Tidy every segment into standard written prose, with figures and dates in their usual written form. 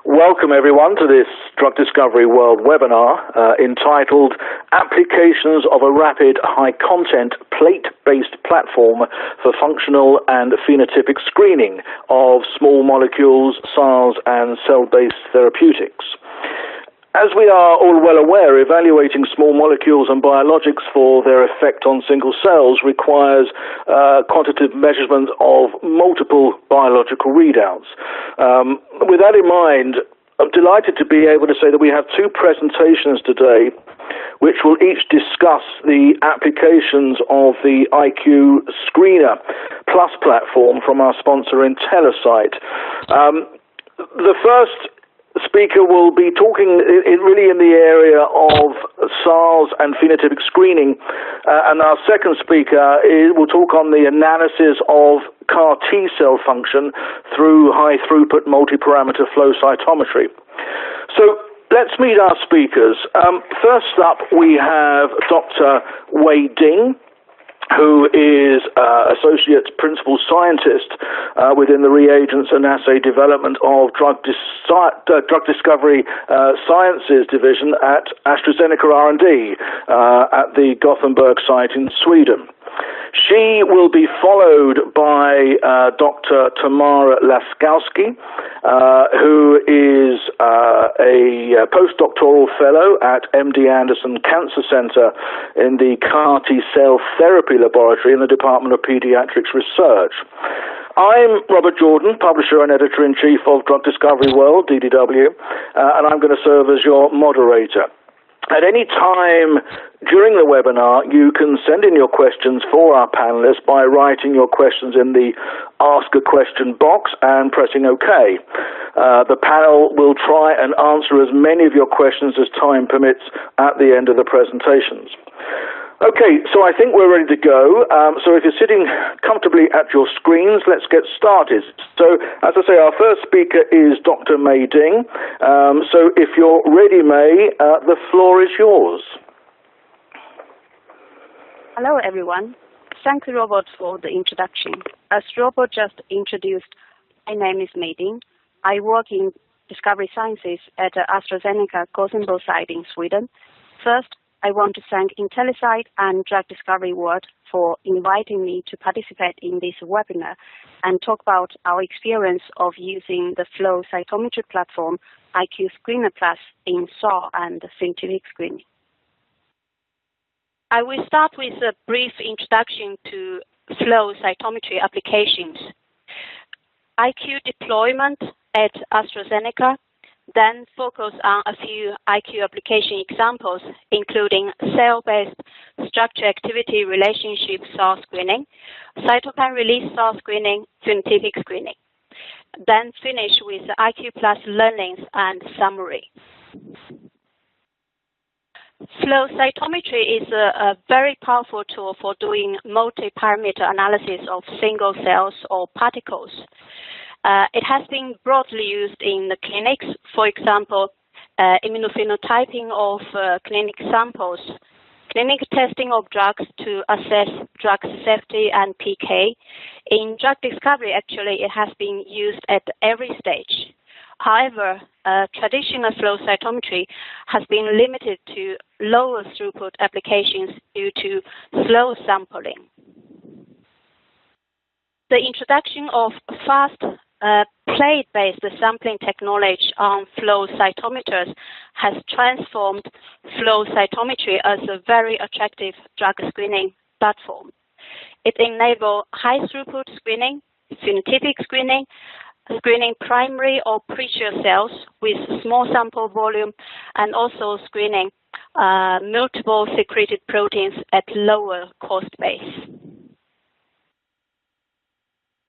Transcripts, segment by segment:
Welcome everyone to this Drug Discovery World webinar entitled Applications of a Rapid High-Content Plate-Based Platform for Functional and Phenotypic Screening of Small Molecules, SARS and Cell-Based Therapeutics. As we are all well aware, evaluating small molecules and biologics for their effect on single cells requires quantitative measurement of multiple biological readouts. With that in mind, I'm delighted to be able to say that we have two presentations today which will each discuss the applications of the iQue Screener Plus platform from our sponsor IntelliSite. The first speaker will be talking really in the area of SARS and phenotypic screening, and our second speaker will talk on the analysis of CAR T-cell function through high-throughput multi-parameter flow cytometry. So let's meet our speakers. First up, we have Dr. Wei Ding, who is Associate Principal Scientist within the Reagents and Assay Development of Drug Discovery Sciences Division at AstraZeneca R&D at the Gothenburg site in Sweden. She will be followed by Dr. Tamara Laskowski, who is a postdoctoral fellow at MD Anderson Cancer Center in the CAR T-cell therapy laboratory in the Department of Pediatrics Research. I'm Robert Jordan, publisher and editor-in-chief of Drug Discovery World, DDW, and I'm going to serve as your moderator. At any time during the webinar, you can send in your questions for our panelists by writing your questions in the Ask a Question box and pressing OK. The panel will try and answer as many of your questions as time permits at the end of the presentations. Okay, so I think we're ready to go. So if you're sitting comfortably at your screens, let's get started. So, as I say, our first speaker is Dr. Mei Ding. So if you're ready, Mei, the floor is yours. Hello, everyone. Thanks, Robert, for the introduction. As Robert just introduced, my name is Mei Ding. I work in Discovery Sciences at AstraZeneca Gothenburg site in Sweden. First, I want to thank IntelliSite and Drug Discovery World for inviting me to participate in this webinar and talk about our experience of using the flow cytometry platform iQue Screener Plus in SAR and phenotypic screening. I will start with a brief introduction to flow cytometry applications. iQue deployment at AstraZeneca, then focus on a few iQue application examples, including cell-based structure-activity relationship SAR screening, cytokine release SAR screening, phenotypic screening. Then finish with iQue Plus learnings and summary. Flow cytometry is a very powerful tool for doing multi-parameter analysis of single cells or particles. It has been broadly used in the clinics, for example, immunophenotyping of clinic samples, clinic testing of drugs to assess drug safety and PK. In drug discovery, actually, it has been used at every stage. However, traditional flow cytometry has been limited to lower throughput applications due to slow sampling. The introduction of fast plate-based sampling technology on flow cytometers has transformed flow cytometry as a very attractive drug screening platform. It enables high-throughput screening, phenotypic screening, screening primary or precious cells with small sample volume, and also screening multiple secreted proteins at lower cost base.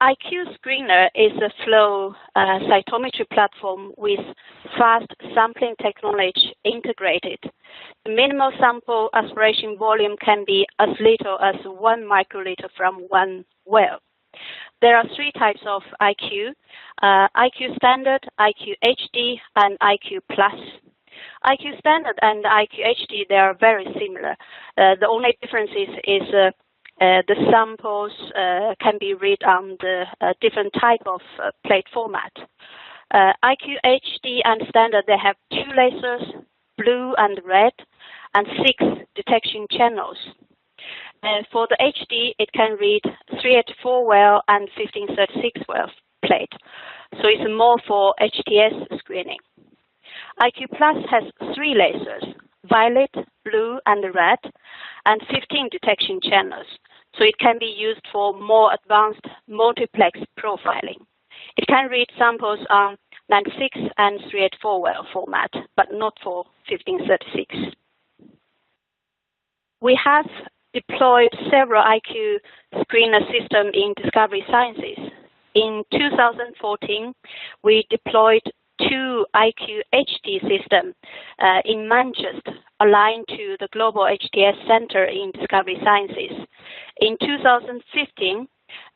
iQue Screener is a flow cytometry platform with fast sampling technology integrated. The minimal sample aspiration volume can be as little as 1 microliter from one well. There are three types of iQue: iQue Standard, iQue HD, and iQue Plus. iQue Standard and iQue HD, they are very similar. The only difference is the samples can be read on the different type of plate format. iQue HD and standard, they have 2 lasers, blue and red, and 6 detection channels. For the HD, it can read 384 well and 1536 well plate. So it's more for HTS screening. iQue Plus has 3 lasers, violet, blue, and red, and 15 detection channels. So it can be used for more advanced multiplex profiling. It can read samples on 96 and 384 well format, but not for 1536. We have deployed several iQue screener systems in Discovery Sciences. In 2014, we deployed 2 iQue HD systems in Manchester, aligned to the Global HTS Center in Discovery Sciences. In 2015,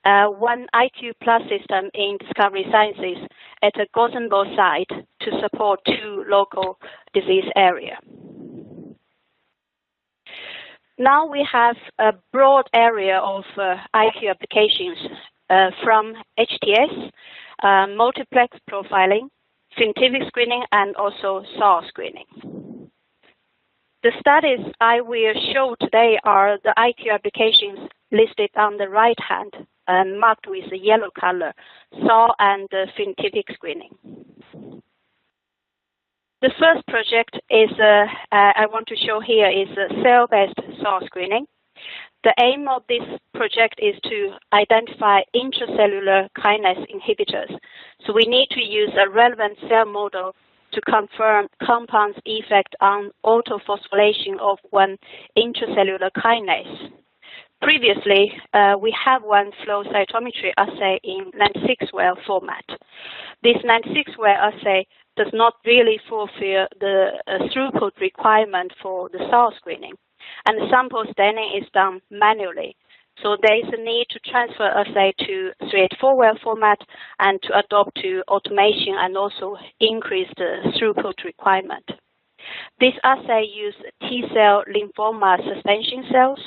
1 iQue Plus system in Discovery Sciences at a Gothenburg site to support 2 local disease areas. Now we have a broad area of iQue applications from HTS, multiplex profiling, phenotypic screening, and also SAR screening. The studies I will show today are the iQue applications listed on the right hand, marked with a yellow color, SAR and phenotypic screening. The first project is I want to show here is cell-based SAR screening. The aim of this project is to identify intracellular kinase inhibitors. So we need to use a relevant cell model to confirm compound's effect on autophosphorylation of one intracellular kinase. Previously, we have one flow cytometry assay in 96 well format. This 96 well assay does not really fulfill the throughput requirement for the SAR screening, and the sample staining is done manually. So there is a need to transfer assay to 384 well format and to adopt to automation and also increase the throughput requirement. This assay uses T-cell lymphoma suspension cells.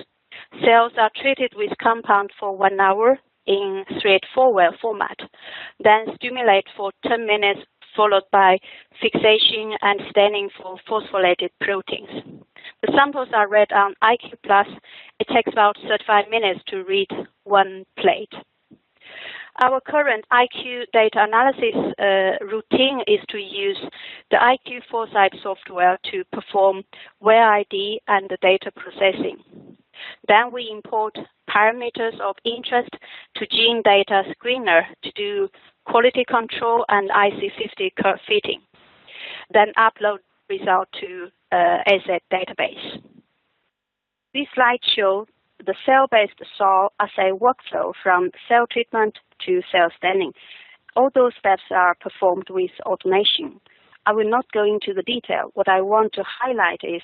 Cells are treated with compound for 1 hour in 384 well format, then stimulate for 10 minutes, followed by fixation and staining for phosphorylated proteins. The samples are read on iQue Plus. It takes about 35 minutes to read 1 plate. Our current iQue data analysis routine is to use the iQue Foresight software to perform well ID and the data processing. Then we import parameters of interest to gene data screener to do quality control and IC50 curve fitting. Then upload result to assay database. This slide shows the cell-based SAR assay workflow from cell treatment to cell staining. All those steps are performed with automation. I will not go into the detail. What I want to highlight is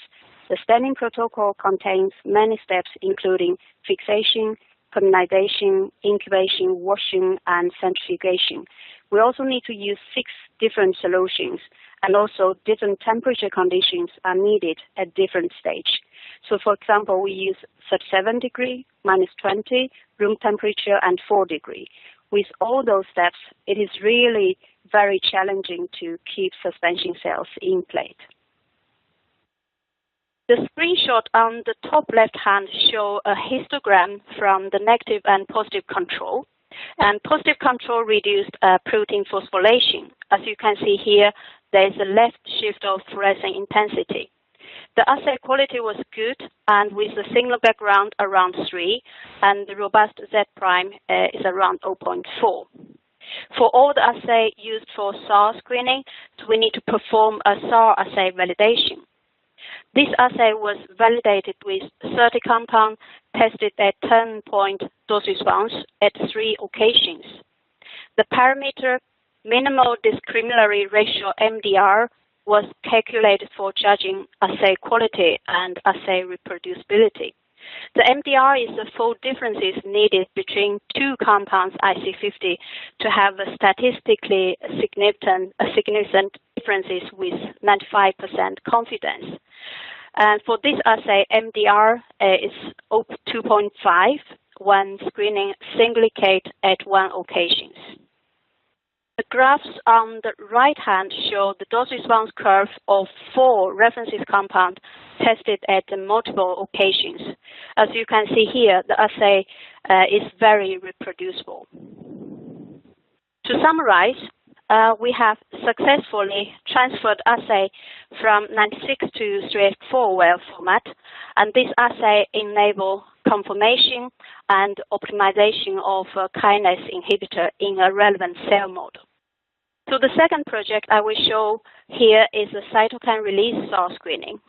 the staining protocol contains many steps, including fixation, colonization, incubation, washing, and centrifugation. We also need to use 6 different solutions, and also different temperature conditions are needed at different stages. So for example, we use +7 degree, -20, room temperature, and 4 degree. With all those steps, it is really very challenging to keep suspension cells in plate. The screenshot on the top left hand shows a histogram from the negative and positive control. And positive control reduced protein phosphorylation. As you can see here, there is a left shift of fluorescent intensity. The assay quality was good, and with the signal background around 3, and the robust Z prime is around 0.4. For all the assay used for SAR screening, so we need to perform a SAR assay validation. This assay was validated with 30 compounds tested at 10-point dose response at 3 occasions. The parameter minimal discriminatory ratio MDR was calculated for judging assay quality and assay reproducibility. The MDR is the full differences needed between 2 compounds IC50 to have a statistically significant differences with 95% confidence. And for this assay, MDR is 2.5 when screening single case at 1 occasion. The graphs on the right hand show the dose response curve of 4 references compounds tested at multiple occasions. As you can see here, the assay is very reproducible. To summarize, we have successfully transferred assay from 96 to 384 well format, and this assay enables conformation and optimization of kinase inhibitor in a relevant cell model. So the second project I will show here is the cytokine release cell screening.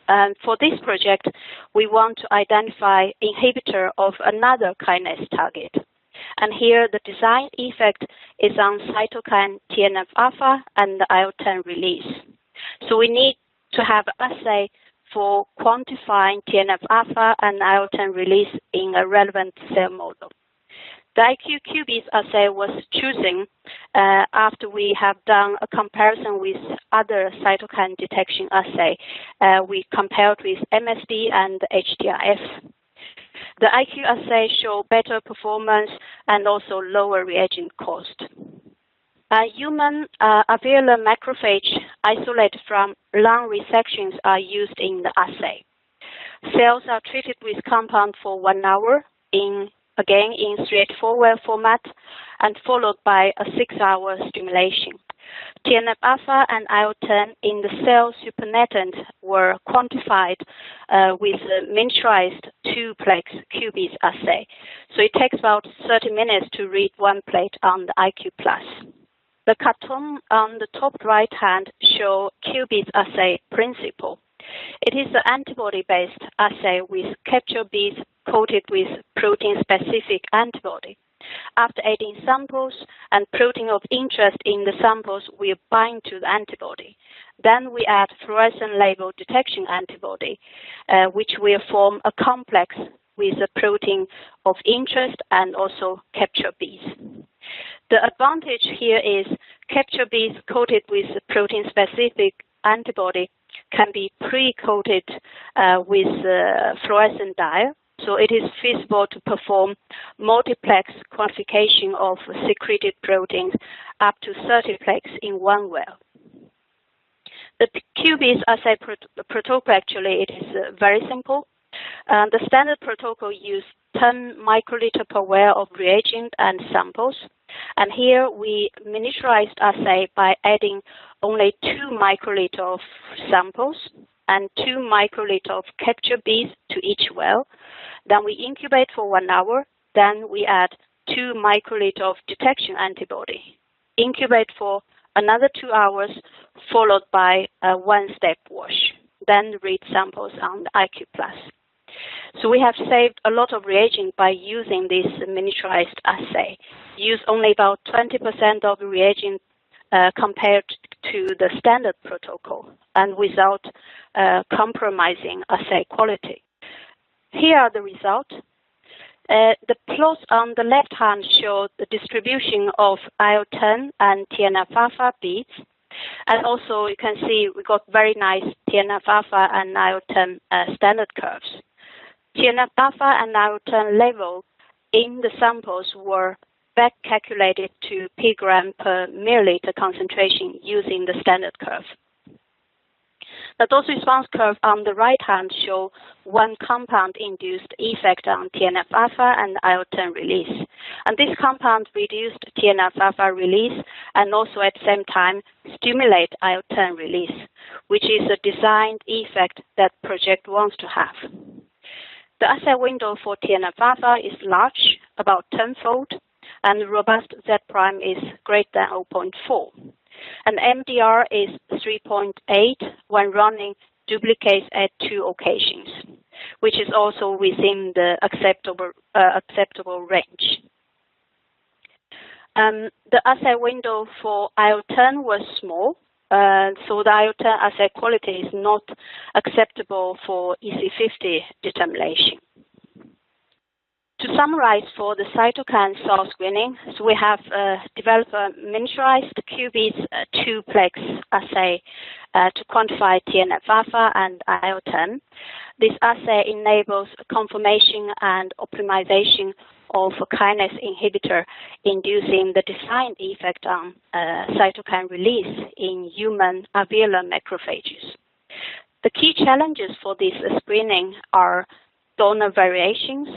And for this project, we want to identify inhibitor of another kinase target. And here the design effect is on cytokine TNF-alpha and the IL-10 release. So we need to have assay for quantifying TNF-alpha and IL-10 release in a relevant cell model. The iQue assay was chosen after we have done a comparison with other cytokine detection assay. We compared with MSD and HTRF. The iQue assay show better performance and also lower reagent cost. Human alveolar macrophage isolated from lung resections are used in the assay. Cells are treated with compound for 1 hour again in 384 well format and followed by a 6-hour stimulation. TNF-alpha and IL-10 in the cell supernatant were quantified with a miniaturized 2-plex QBase assay. So it takes about 30 minutes to read 1 plate on the iQue+. The cartoon on the top right hand show QBase assay principle. It is an antibody-based assay with capture beads coated with protein-specific antibody. After adding samples and protein of interest in the samples will bind to the antibody. Then we add fluorescent label detection antibody, which will form a complex with a protein of interest and also capture beads. The advantage here is capture beads coated with protein-specific antibody can be pre-coated with fluorescent dye. So it is feasible to perform multiplex quantification of secreted proteins up to 30-plex in 1 well. The QBase assay protocol actually it is very simple. The standard protocol uses 10 microliter per well of reagent and samples. And here we miniaturized assay by adding only 2 microliter of samples and 2 microliter of capture beads to each well. Then we incubate for 1 hour. Then we add 2 microliter of detection antibody. Incubate for another 2 hours, followed by a 1-step wash. Then read samples on the iQue+. So we have saved a lot of reagent by using this miniaturized assay. Use only about 20% of the reagent compared to the standard protocol and without compromising assay quality. Here are the results. The plots on the left hand show the distribution of IL-10 and TNF-alpha beads. And also you can see we got very nice TNF-alpha and IL-10 standard curves. TNF-alpha and IL-10 level in the samples were back calculated to pg per milliliter concentration using the standard curve. The dose response curve on the right hand show 1 compound induced effect on TNF-alpha and IL-10 release. And this compound reduced TNF-alpha release and also at the same time stimulate IL-10 release, which is a designed effect that project wants to have. The assay window for TNF-alpha is large, about 10-fold, and robust Z prime is greater than 0.4. And MDR is 3.8 when running duplicates at 2 occasions, which is also within the acceptable range. The assay window for IL-10 was small, so the IL-10 assay quality is not acceptable for EC50 determination. To summarize for the cytokine cell screening, so we have developed a miniaturized QBase 2-plex assay to quantify TNF-alpha and IL-10. This assay enables confirmation and optimization of a kinase inhibitor inducing the designed effect on cytokine release in human alveolar macrophages. The key challenges for this screening are donor variations,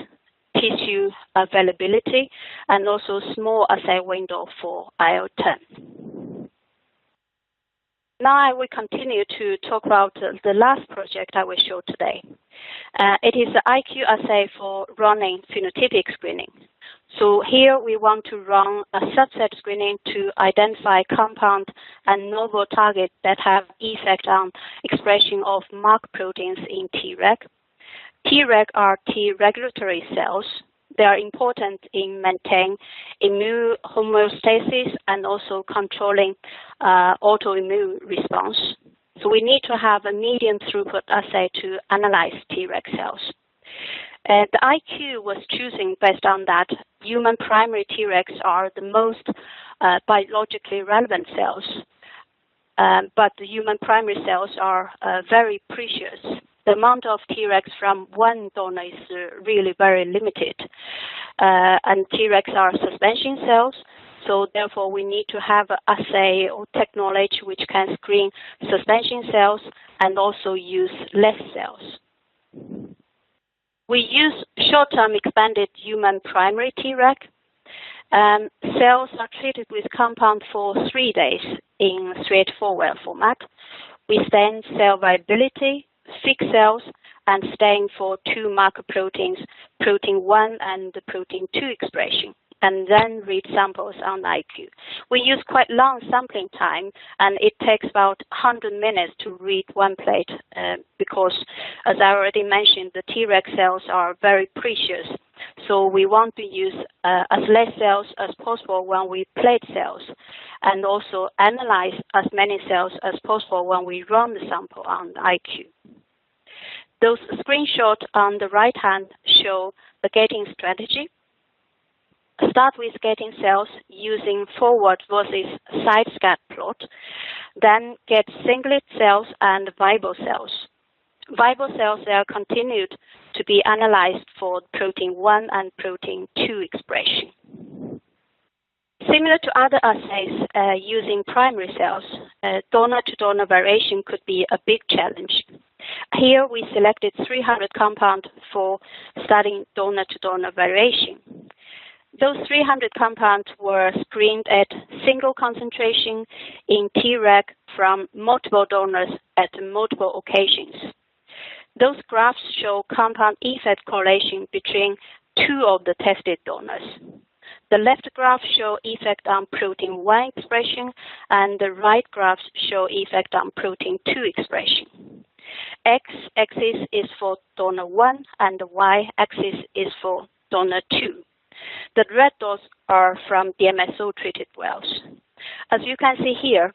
tissue availability, and also small assay window for IL-10. Now I will continue to talk about the last project I will show today. It is the iQue assay for running phenotypic screening. So here we want to run a subset screening to identify compound and novel targets that have effect on expression of mark proteins in Treg. Treg are T regulatory cells. They are important in maintaining immune homeostasis and also controlling autoimmune response. So we need to have a medium throughput assay to analyze Treg cells. The iQue was chosen based on that human primary Tregs are the most biologically relevant cells, but the human primary cells are very precious. The amount of Tregs from one donor is really very limited. And Tregs are suspension cells, so therefore we need to have an assay or technology which can screen suspension cells and also use less cells. We use short-term expanded human primary Treg. Cells are treated with compound for 3 days in straightforward format. We stain cell viability, fix cells, and stain for 2 marker proteins, protein 1 and protein 2 expression, and then read samples on iQue. We use quite long sampling time, and it takes about 100 minutes to read one plate because, as I already mentioned, the Treg cells are very precious. So we want to use as less cells as possible when we plate cells, and also analyze as many cells as possible when we run the sample on iQue. Those screenshots on the right hand show the gating strategy. Start with gating cells using forward versus side scat plot, then get singlet cells and viable cells. Viable cells are continued to be analyzed for protein 1 and protein 2 expression. Similar to other assays using primary cells, donor-to-donor variation could be a big challenge. Here we selected 300 compounds for studying donor-to-donor variation. Those 300 compounds were screened at single concentration in Treg from multiple donors at multiple occasions. Those graphs show compound effect correlation between 2 of the tested donors. The left graph show effect on protein 1 expression, and the right graphs show effect on protein 2 expression. X-axis is for donor 1, and the Y-axis is for donor 2. The red dots are from DMSO-treated wells. As you can see here,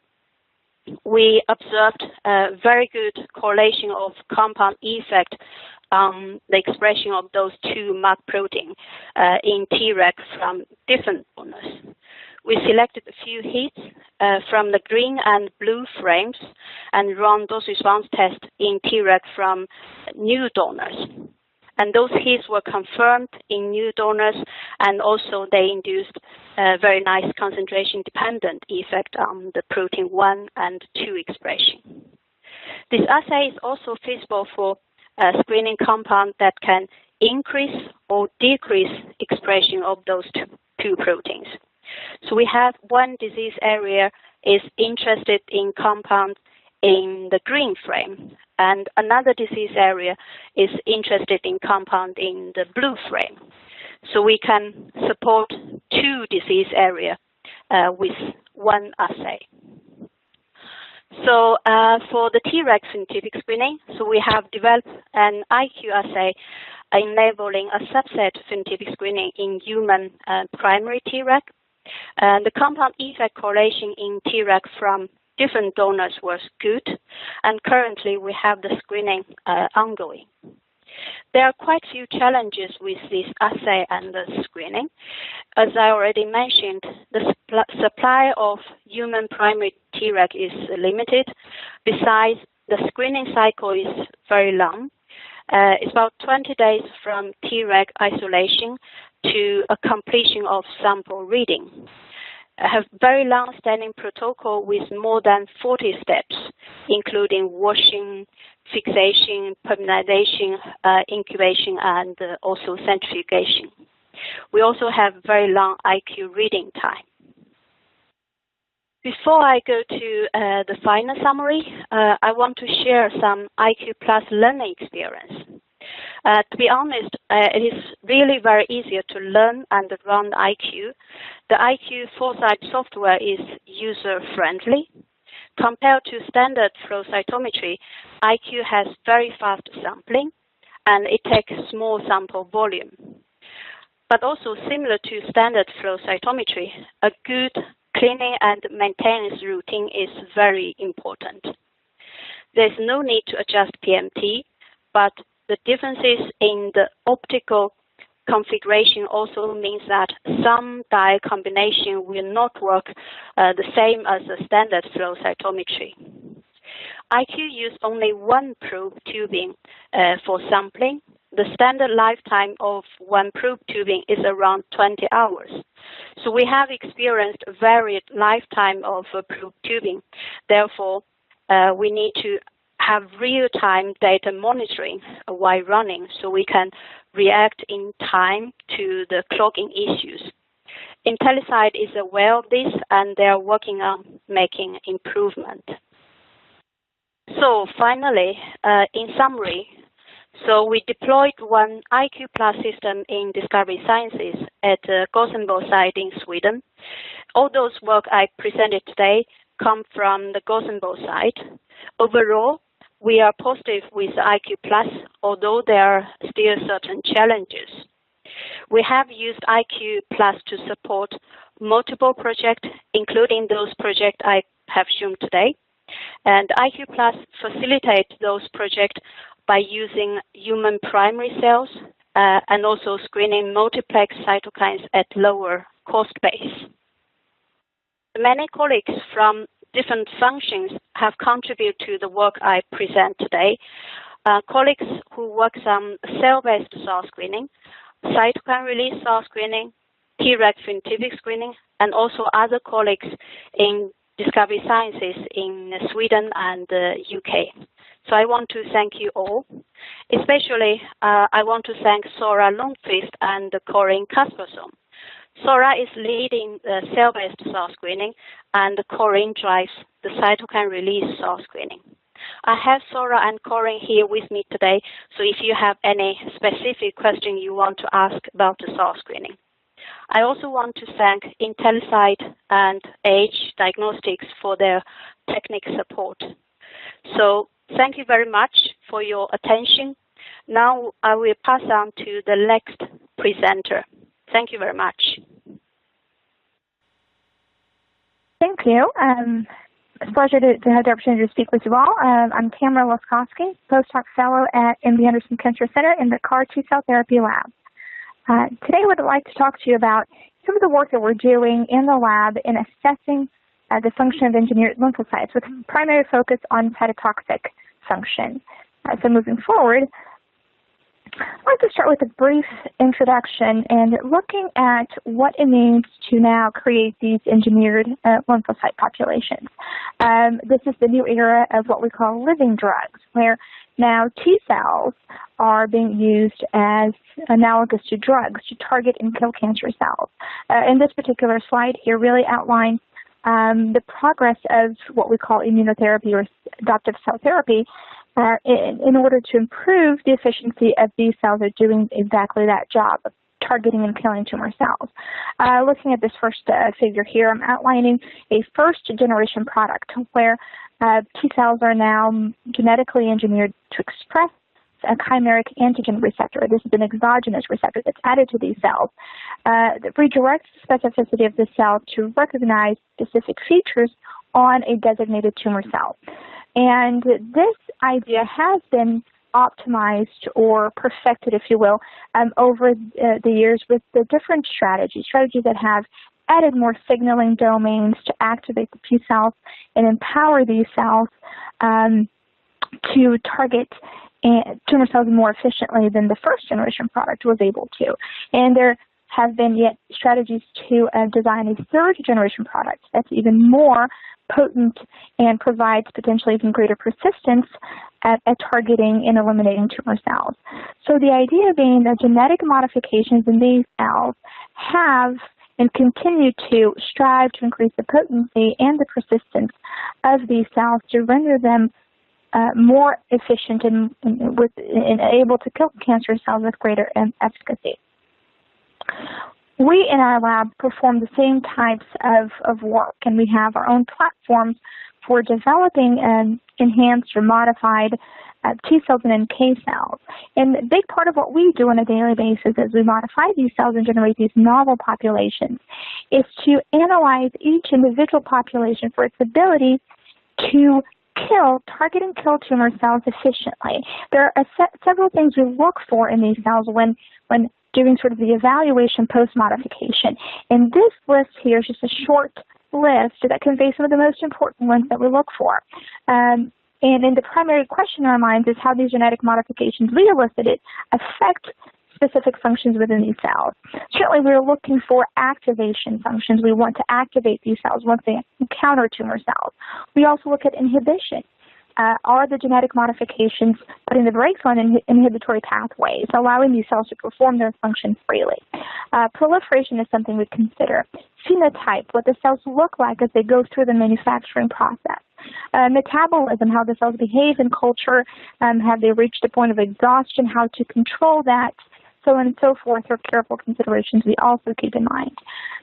we observed a very good correlation of compound effect on the expression of those 2 mark proteins in Treg from different donors. We selected a few hits from the green and blue frames and run dose response tests in Treg from new donors. And those hits were confirmed in new donors, and also they induced a very nice concentration-dependent effect on the protein 1 and 2 expression. This assay is also feasible for screening compound that can increase or decrease expression of those two proteins. So we have one disease area is interested in compound in the green frame, and another disease area is interested in compound in the blue frame. So we can support 2 disease areas with one assay. So for the Treg phenotypic screening, so we have developed an iQue assay enabling a subset phenotypic screening in human primary Treg. The compound effect correlation in Treg from different donors was good, and currently we have the screening ongoing. There are quite few challenges with this assay and the screening. As I already mentioned, the supply of human primary Treg is limited. Besides, the screening cycle is very long. It's about 20 days from Treg isolation to a completion of sample reading. I have very long-standing protocol with more than 40 steps, including washing, fixation, permeation, incubation, and also centrifugation. We also have very long iQue reading time. Before I go to the final summary, I want to share some iQue Plus learning experience. To be honest, it is really very easier to learn and run iQue. The iQue Foresight software is user-friendly. Compared to standard flow cytometry, iQue has very fast sampling, and it takes small sample volume. But also similar to standard flow cytometry, a good cleaning and maintenance routine is very important. There's no need to adjust PMT, but the differences in the optical configuration also means that some dye combination will not work the same as a standard flow cytometry. iQue uses only one probe tubing for sampling. The standard lifetime of one probe tubing is around 20 hours. So we have experienced varied lifetime of probe tubing. Therefore, we need to have real-time data monitoring while running so we can react in time to the clogging issues. IntelliSite is aware of this, and they are working on making improvement. So finally, in summary, so we deployed one iQue Plus system in Discovery Sciences at Gothenburg site in Sweden. All those work I presented today come from the Gothenburg site. Overall, we are positive with iQue Plus, although there are still certain challenges. We have used iQue Plus to support multiple projects, including those projects I have shown today. And iQue Plus facilitates those projects by using human primary cells and also screening multiplex cytokines at lower cost base. Many colleagues from different functions have contributed to the work I present today. Colleagues who work on cell-based cell screening, cytokine release cell screening, Treg phenotypic screening, and also other colleagues in Discovery Sciences in Sweden and the UK. So I want to thank you all. Especially, I want to thank Sora Lundqvist and Corinne Kaspersson. Sora is leading the cell-based cell screening, and Corinne drives the cytokine release cell screening. I have Sora and Corinne here with me today, so if you have any specific question you want to ask about the cell screening. I also want to thank IntelliSite and Age Diagnostics for their technical support. So thank you very much for your attention. Now I will pass on to the next presenter. Thank you very much. Thank you. It's a pleasure to have the opportunity to speak with you all. I'm Tamara Laskowski, postdoc fellow at MD Anderson Cancer Center in the CAR T-cell therapy lab. Today I would like to talk to you about some of the work that we're doing in the lab in assessing the function of engineered lymphocytes with primary focus on cytotoxic function. So moving forward, I'd like to start with a brief introduction and looking at what it means to now create these engineered lymphocyte populations. This is the new era of what we call living drugs, where now T cells are being used as analogous to drugs to target and kill cancer cells. In this particular slide here really outlines the progress of what we call immunotherapy or adoptive cell therapy in order to improve the efficiency of these cells at doing exactly that job of targeting and killing tumor cells. Looking at this first figure here, I'm outlining a first-generation product where T cells are now genetically engineered to express a chimeric antigen receptor. This is an exogenous receptor that's added to these cells that redirects the specificity of the cell to recognize specific features on a designated tumor cell. And this idea has been optimized or perfected, if you will, over the years with the different strategies that have added more signaling domains to activate the T cells and empower these cells to target tumor cells more efficiently than the first generation product was able to. And they're have been yet strategies to design a third-generation product that's even more potent and provides potentially even greater persistence at targeting and eliminating tumor cells. So the idea being that genetic modifications in these cells have and continue to strive to increase the potency and the persistence of these cells to render them more efficient and able to kill cancer cells with greater efficacy. We in our lab perform the same types of work, and we have our own platforms for developing enhanced or modified T cells and NK cells. And a big part of what we do on a daily basis as we modify these cells and generate these novel populations is to analyze each individual population for its ability to target and kill tumor cells efficiently. There are several things we look for in these cells when doing sort of the evaluation post-modification. And this list here is just a short list that conveys some of the most important ones that we look for. And then the primary question in our minds is how these genetic modifications we elicited affect specific functions within these cells. Certainly we're looking for activation functions. We want to activate these cells once they encounter tumor cells. We also look at inhibition. Are the genetic modifications putting the brakes on inhibitory pathways, allowing these cells to perform their function freely? Proliferation is something we consider. Phenotype, what the cells look like as they go through the manufacturing process. Metabolism, how the cells behave in culture, have they reached a point of exhaustion, how to control that, so on and so forth are careful considerations we also keep in mind.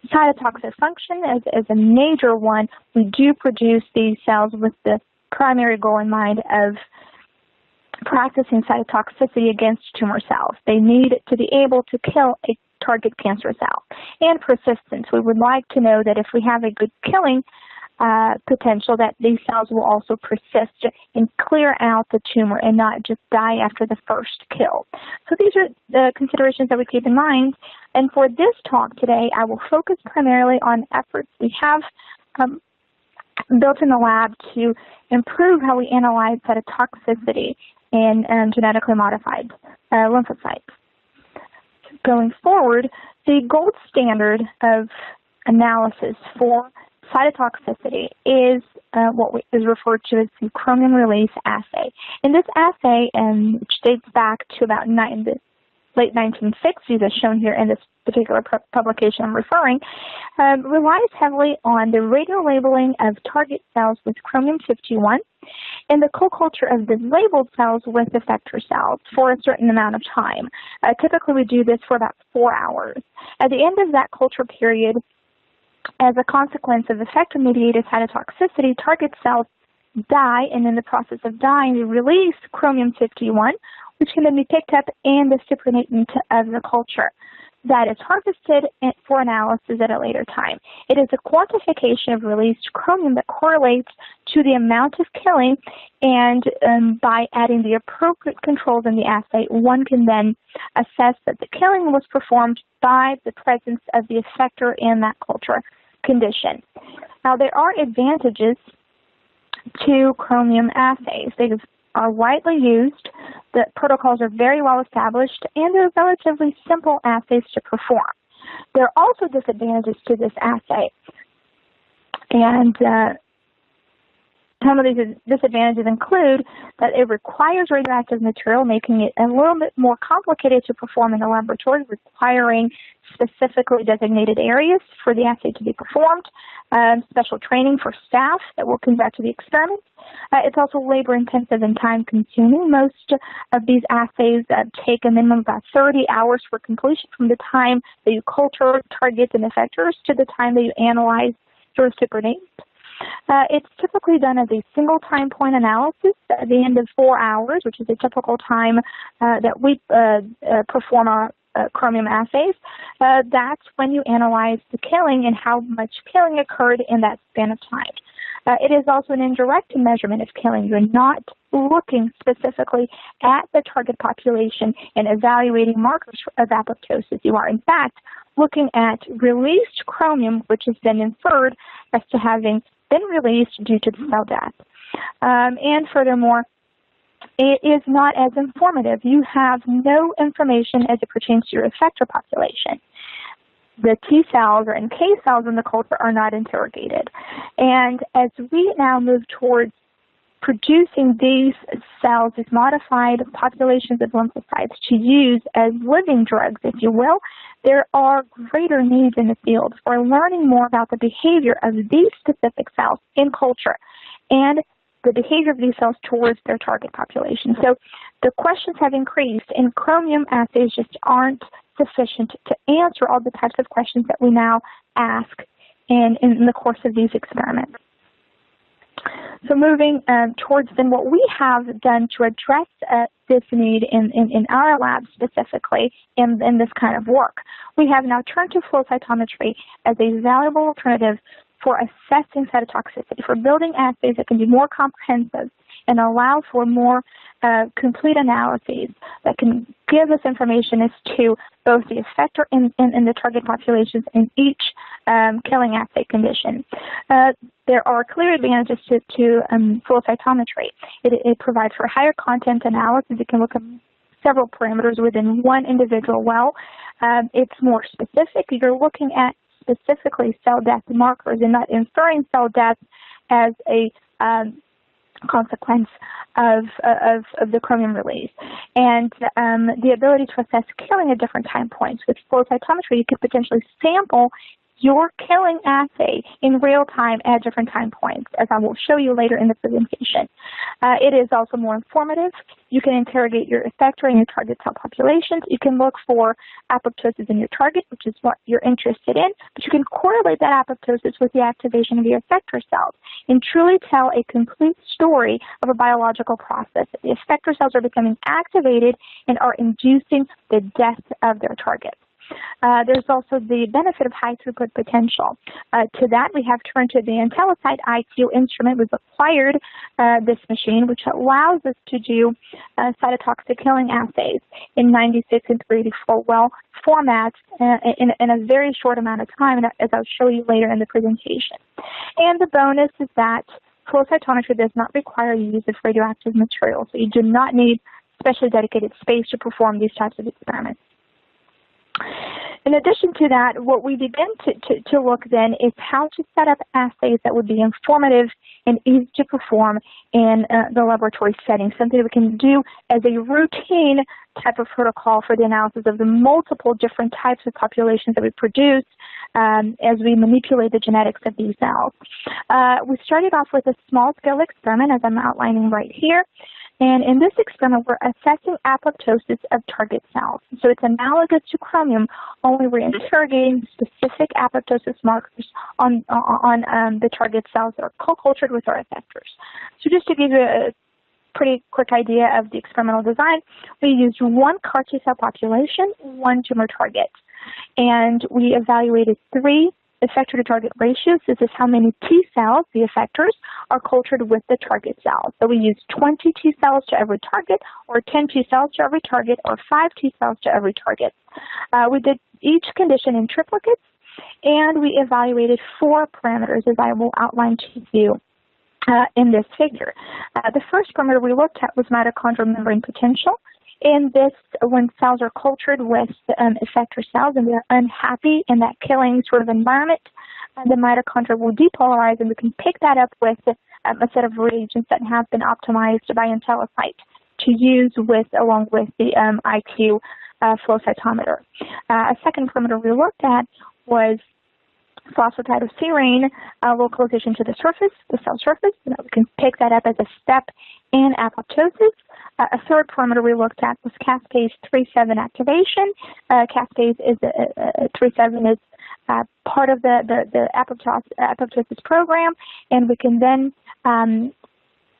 Cytotoxic function is a major one. We do produce these cells with the primary goal in mind of practicing cytotoxicity against tumor cells. They need to be able to kill a target cancer cell. And persistence. We would like to know that if we have a good killing potential, that these cells will also persist and clear out the tumor and not just die after the first kill. So these are the considerations that we keep in mind. And for this talk today, I will focus primarily on efforts we have built in the lab to improve how we analyze cytotoxicity in genetically modified lymphocytes. Going forward, the gold standard of analysis for cytotoxicity is what is referred to as the Chromium release assay. And this assay, which dates back to about the late 1960s, as shown here in this particular publication I'm referring, relies heavily on the radiolabeling of target cells with chromium-51 and the co-culture of the labeled cells with effector cells for a certain amount of time. Typically, we do this for about 4 hours. At the end of that culture period, as a consequence of effector-mediated cytotoxicity, target cells die, and in the process of dying, they release chromium-51, which can then be picked up and the supernatant of the culture. That is harvested for analysis at a later time. It is a quantification of released chromium that correlates to the amount of killing, and by adding the appropriate controls in the assay, one can then assess that the killing was performed by the presence of the effector in that culture condition. Now, there are advantages to chromium assays. They are widely used, the protocols are very well established, and they're relatively simple assays to perform. There are also disadvantages to this assay, and some of these disadvantages include that it requires radioactive material, making it a little bit more complicated to perform in the laboratory, requiring specifically designated areas for the assay to be performed, special training for staff that will conduct the experiment. It's also labor-intensive and time-consuming. Most of these assays take a minimum of about 30 hours for completion from the time that you culture targets and effectors to the time that you analyze your supernatant. It's typically done as a single time point analysis at the end of 4 hours, which is a typical time that we perform our chromium assays. That's when you analyze the killing and how much killing occurred in that span of time. It is also an indirect measurement of killing. You're not looking specifically at the target population and evaluating markers of apoptosis. You are, in fact, looking at released chromium, which has been inferred as to having been released due to the cell death. And furthermore, it is not as informative. You have no information as it pertains to your effector population. the T cells or NK cells in the culture are not interrogated. And as we now move towards producing these cells, these modified populations of lymphocytes to use as living drugs, if you will, there are greater needs in the field for learning more about the behavior of these specific cells in culture and the behavior of these cells towards their target population. So the questions have increased, and Chromium assays just aren't sufficient to answer all the types of questions that we now ask in the course of these experiments. So moving towards then what we have done to address this need in our lab specifically in this kind of work. We have now turned to flow cytometry as a valuable alternative for assessing cytotoxicity, for building assays that can be more comprehensive and allow for more complete analyses that can give us information as to both the effector in the target populations in each killing assay condition. There are clear advantages to flow cytometry. It provides for higher content analysis. It can look at several parameters within one individual well. It's more specific. You're looking at specifically cell death markers and not inferring cell death as a consequence of the Chromium release. And the ability to assess killing at different time points. With flow cytometry, you could potentially sample your killing assay in real time at different time points, as I will show you later in the presentation. It is also more informative. You can interrogate your effector and your target cell populations. You can look for apoptosis in your target, which is what you're interested in, but you can correlate that apoptosis with the activation of your effector cells and truly tell a complete story of a biological process. The effector cells are becoming activated and are inducing the death of their targets. There's also the benefit of high throughput potential. To that, we have turned to the IntelliSite iQue instrument. We've acquired this machine, which allows us to do cytotoxic killing assays in 96 and 384 well formats in a very short amount of time, as I'll show you later in the presentation. And the bonus is that flow cytometry does not require use of radioactive material, so you do not need specially dedicated space to perform these types of experiments. In addition to that, what we begin to look then is how to set up assays that would be informative and easy to perform in the laboratory setting, something we can do as a routine type of protocol for the analysis of the multiple different types of populations that we produce as we manipulate the genetics of these cells. We started off with a small-scale experiment, as I'm outlining right here. And in this experiment, we're assessing apoptosis of target cells. So it's analogous to Chromium, only we're interrogating specific apoptosis markers on the target cells that are co-cultured with our effectors. So just to give you a pretty quick idea of the experimental design, we used one CAR T cell population, one tumor target. And we evaluated 3 effector to target ratios. This is how many T cells, the effectors, are cultured with the target cells. So we use 20 T cells to every target, or 10 T cells to every target, or 5 T cells to every target. We did each condition in triplicates, and we evaluated 4 parameters, as I will outline to you in this figure. The first parameter we looked at was mitochondrial membrane potential. In this, when cells are cultured with effector cells and they're unhappy in that killing sort of environment, the mitochondria will depolarize, and we can pick that up with a set of reagents that have been optimized by IntelliSite to use along with the iQue flow cytometer. A second parameter we looked at was phosphatidylserine localization to the surface, the cell surface, and we can pick that up as a step in apoptosis. A third parameter we looked at was caspase 3-7 activation. Caspase is 3-7 is part of the apoptosis program, and we can then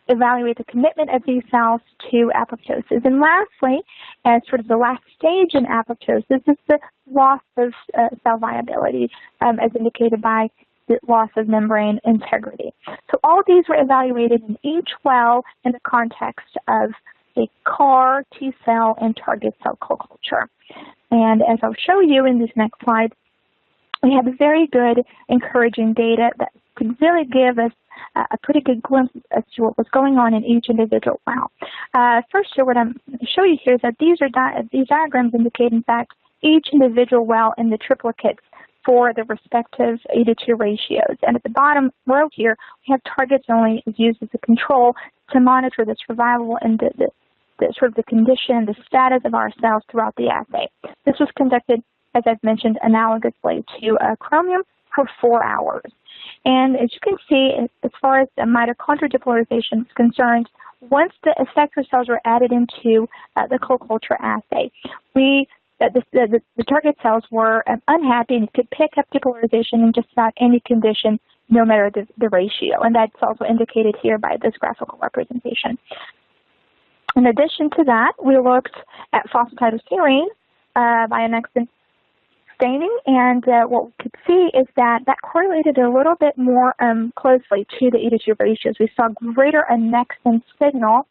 evaluate the commitment of these cells to apoptosis. And lastly, as sort of the last stage in apoptosis, is the loss of cell viability, as indicated by the loss of membrane integrity. So all of these were evaluated in each well in the context of a CAR, T cell, and target cell co-culture. And as I'll show you in this next slide, we have very good, encouraging data that could really give us a pretty good glimpse as to what was going on in each individual well. First, what I'm going to show you here is that these diagrams indicate, in fact, each individual well in the triplicates for the respective A-to-2 ratios. And at the bottom row here, we have targets only used as a control to monitor the survival and the sort of the condition, the status of our cells throughout the assay. This was conducted, as I've mentioned, analogously to Chromium for 4 hours. And as you can see, as far as the mitochondrial depolarization is concerned, once the effector cells were added into the co-culture assay, the target cells were unhappy and could pick up depolarization in just about any condition, no matter the ratio. And that's also indicated here by this graphical representation. In addition to that, we looked at phosphatidylserine by an X-ray staining, and what we could see is that correlated a little bit more closely to the E-to-2 ratios. We saw greater annexin signal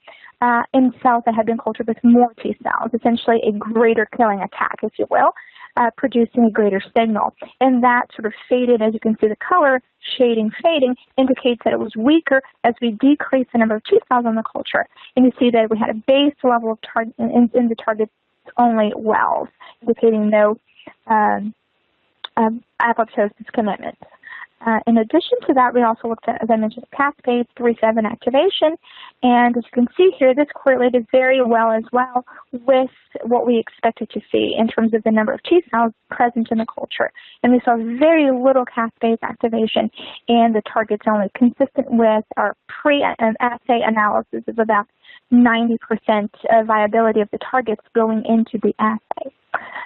in cells that had been cultured with more T cells, essentially a greater killing attack, if you will, producing a greater signal. And that sort of faded, as you can see the color shading fading, indicates that it was weaker as we decreased the number of T cells on the culture. And you see that we had a base level of target in the target only wells, indicating no apoptosis commitment. In addition to that, we also looked at, as I mentioned, caspase 3-7 activation, and as you can see here, this correlated very well as well with what we expected to see in terms of the number of T cells present in the culture. And we saw very little caspase activation in the targets only, consistent with our pre-assay analysis of about 90% viability of the targets going into the assay.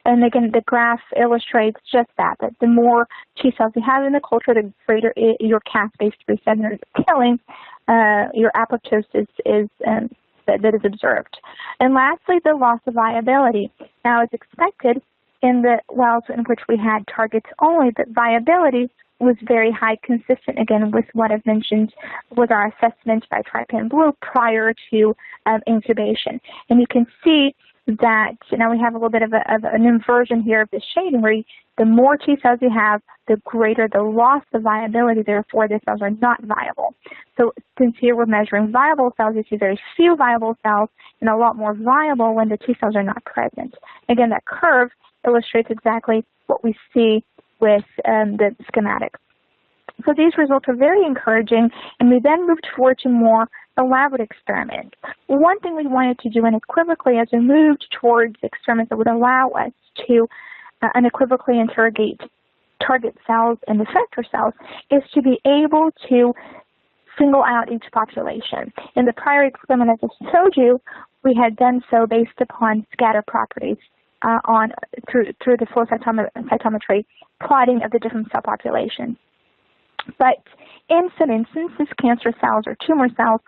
And again, the graph illustrates just that the more T cells you have in the culture, the greater your caspase 3-7 is killing, your apoptosis is that is observed. And lastly, the loss of viability. Now, as expected, in the wells in which we had targets only, the viability was very high, consistent again with what I've mentioned with our assessment by Trypan Blue prior to incubation. And you can see that now we have a little bit of an inversion here of the shading, where the more T cells you have, the greater the loss of viability, therefore the cells are not viable. So since here we're measuring viable cells, you see very few viable cells and a lot more viable when the T cells are not present. Again, that curve illustrates exactly what we see with the schematics. So these results are very encouraging, and we then moved forward to more elaborate experiments. One thing we wanted to do unequivocally as we moved towards experiments that would allow us to unequivocally interrogate target cells and effector cells is to be able to single out each population. In the prior experiment I just showed you, we had done so based upon scatter properties through the flow cytometry plotting of the different cell populations. But in some instances, cancer cells or tumor cells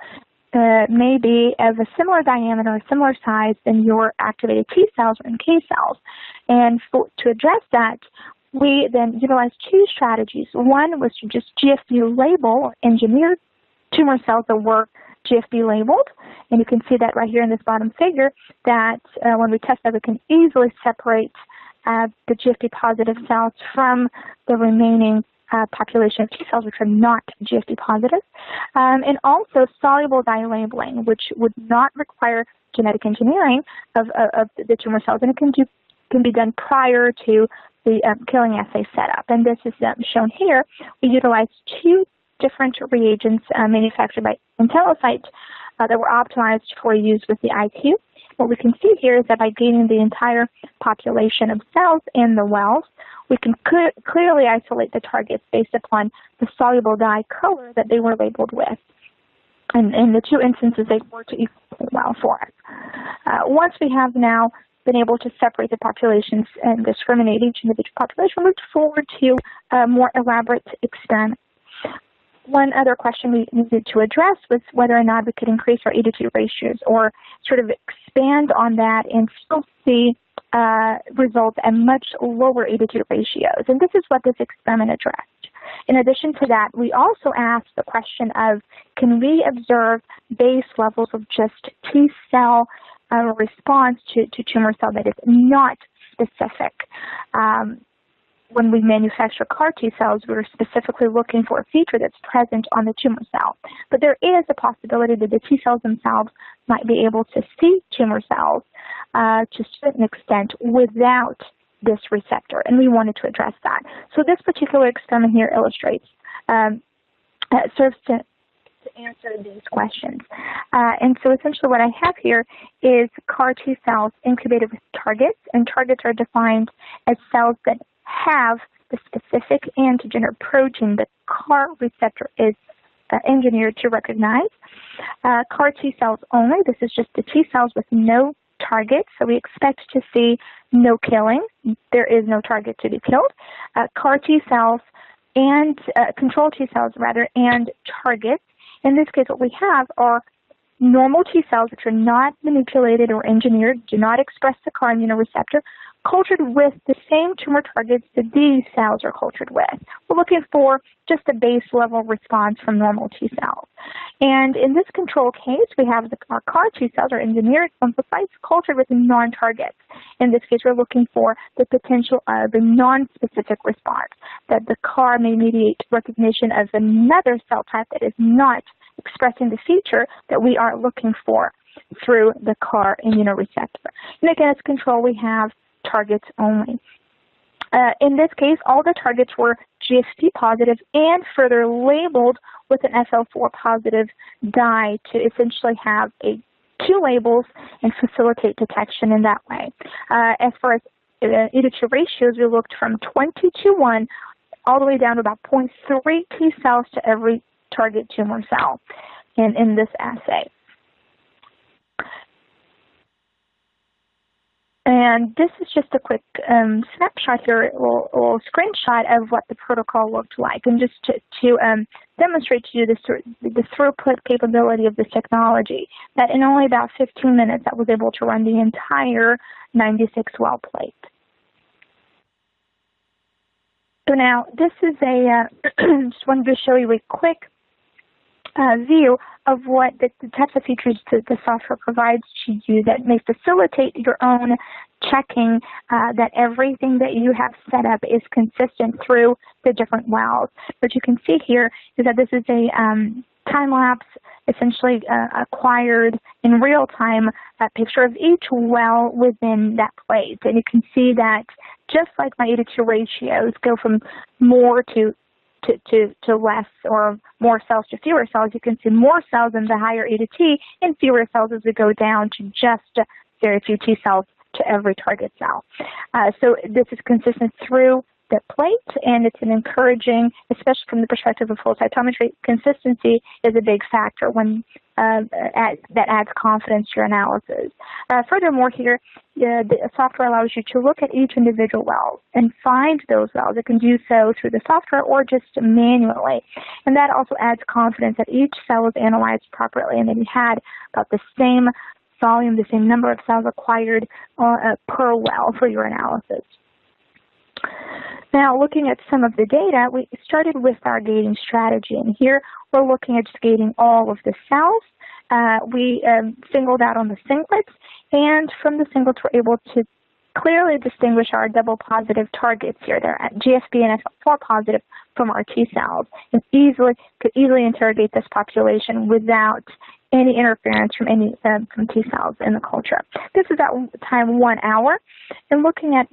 may be of a similar diameter or similar size than your activated T cells or NK cells. And to address that, we then utilized two strategies. One was to just GFB label or engineer tumor cells that were GFB labeled. And you can see that right here in this bottom figure that when we test that, we can easily separate the GFB positive cells from the remaining population of T cells which are not GFB positive, and also soluble dye labeling, which would not require genetic engineering of the tumor cells, and it can be done prior to the killing assay setup. And this is shown here. We utilized two different reagents manufactured by IntelliSite that were optimized for use with the iQue. What we can see here is that by gaining the entire population of cells in the wells, we can clearly isolate the targets based upon the soluble dye color that they were labeled with. And in the two instances, they worked equally well for us. Once we have now been able to separate the populations and discriminate each individual population, we moved forward to a more elaborate experiment. One other question we needed to address was whether or not we could increase our E-to-2 ratios or sort of expand on that and still see results at much lower E-to-2 ratios. And this is what this experiment addressed. In addition to that, we also asked the question of, can we observe base levels of just T cell response to tumor cell that is not specific? When we manufacture CAR T cells, we're specifically looking for a feature that's present on the tumor cell. But there is a possibility that the T cells themselves might be able to see tumor cells to a certain extent without this receptor, and we wanted to address that. So this particular experiment here illustrates, serves to answer these questions. And so essentially what I have here is CAR T cells incubated with targets, and targets are defined as cells that have the specific antigen or protein the CAR receptor is engineered to recognize. CAR T cells only, this is just the T cells with no target, so we expect to see no killing. There is no target to be killed. CAR T cells and control T cells rather, and targets. In this case, what we have are normal T cells which are not manipulated or engineered, do not express the CAR immunoreceptor, cultured with the same tumor targets that these cells are cultured with. We're looking for just a base level response from normal T cells. And in this control case, we have our CAR T cells are engineered lymphocytes cultured with non-targets. In this case, we're looking for the potential of a non-specific response, that the CAR may mediate recognition of another cell type that is not expressing the feature that we are looking for through the CAR immunoreceptor. And again, as control, we have targets only. In this case, all the targets were GSP positive and further labeled with an FL4 positive dye to essentially have two labels and facilitate detection in that way. As far as E-to-2 ratios, we looked from 20:1 all the way down to about 0.3 T cells to every target tumor cell in this assay. And this is just a quick snapshot here, or screenshot of what the protocol looked like, and just to demonstrate to you the throughput capability of this technology, that in only about 15 minutes I was able to run the entire 96-well plate. So now this is just wanted to show you a quick view of what the types of features that the software provides to you that may facilitate your own checking that everything that you have set up is consistent through the different wells. What you can see here is that this is a time-lapse, essentially acquired in real time picture of each well within that plate. And you can see that just like my E-to-2 ratios go from more to less, or more cells to fewer cells, you can see more cells in the higher E-to-T and fewer cells as we go down to just very few T cells to every target cell. So this is consistent through the plate, and it's an encouraging, especially from the perspective of flow cytometry, consistency is a big factor when that adds confidence to your analysis. Furthermore here, the software allows you to look at each individual well and find those wells. It can do so through the software or just manually. And that also adds confidence that each cell is analyzed properly and that you had about the same volume, the same number of cells acquired per well for your analysis. Now, looking at some of the data, we started with our gating strategy, and here we're looking at just gating all of the cells. We singled out on the singlets, and from the singlets we're able to clearly distinguish our double positive targets here. They're at GSP and FL4 positive from our T cells, and could easily interrogate this population without any interference from any from T cells in the culture. This is at time 1 hour, and looking at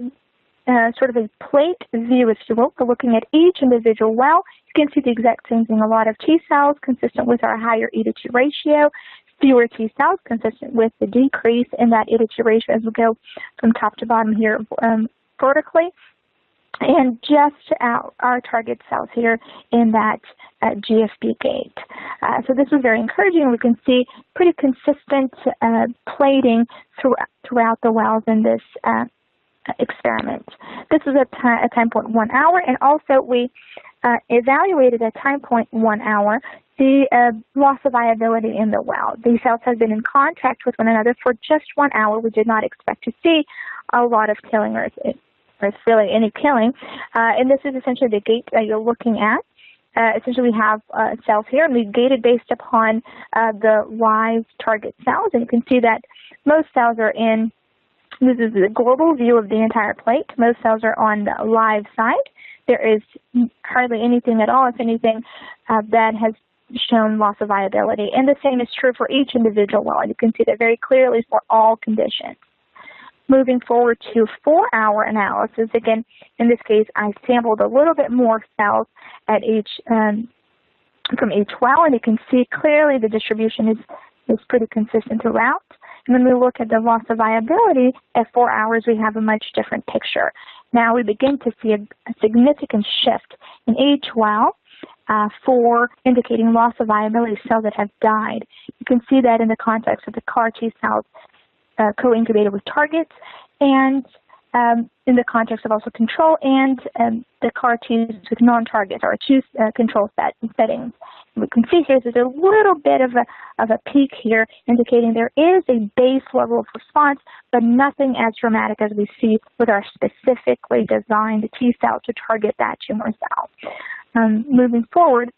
sort of a plate view, if you will. We're looking at each individual well. You can see the exact same thing. A lot of T cells consistent with our higher E-to-2 ratio, fewer T cells consistent with the decrease in that E-to-2 ratio as we go from top to bottom here vertically, and just our target cells here in that GFP gate. So this is very encouraging. We can see pretty consistent plating throughout the wells in this experiment. This is at time point 1 hour, and also we evaluated at time point 1 hour the loss of viability in the well. These cells have been in contact with one another for just 1 hour. We did not expect to see a lot of killing, or really any killing. And this is essentially the gate that you're looking at. Essentially, we have cells here, and we gated based upon the live target cells. And you can see that most cells are in. This is the global view of the entire plate. Most cells are on the live side. There is hardly anything at all, if anything, that has shown loss of viability. And the same is true for each individual well. You can see that very clearly for all conditions. Moving forward to 4-hour analysis, again, in this case, I sampled a little bit more cells at from each well, and you can see clearly the distribution is pretty consistent throughout. And when we look at the loss of viability, at 4 hours, we have a much different picture. Now we begin to see a significant shift in each well for indicating loss of viability of cells that have died. You can see that in the context of the CAR T cells co-incubated with targets, and in the context of also control, and the CAR Ts with non-targets, or two control settings. We can see here there's a little bit of a peak here, indicating there is a base level of response, but nothing as dramatic as we see with our specifically designed T cell to target that tumor cell. Moving forward,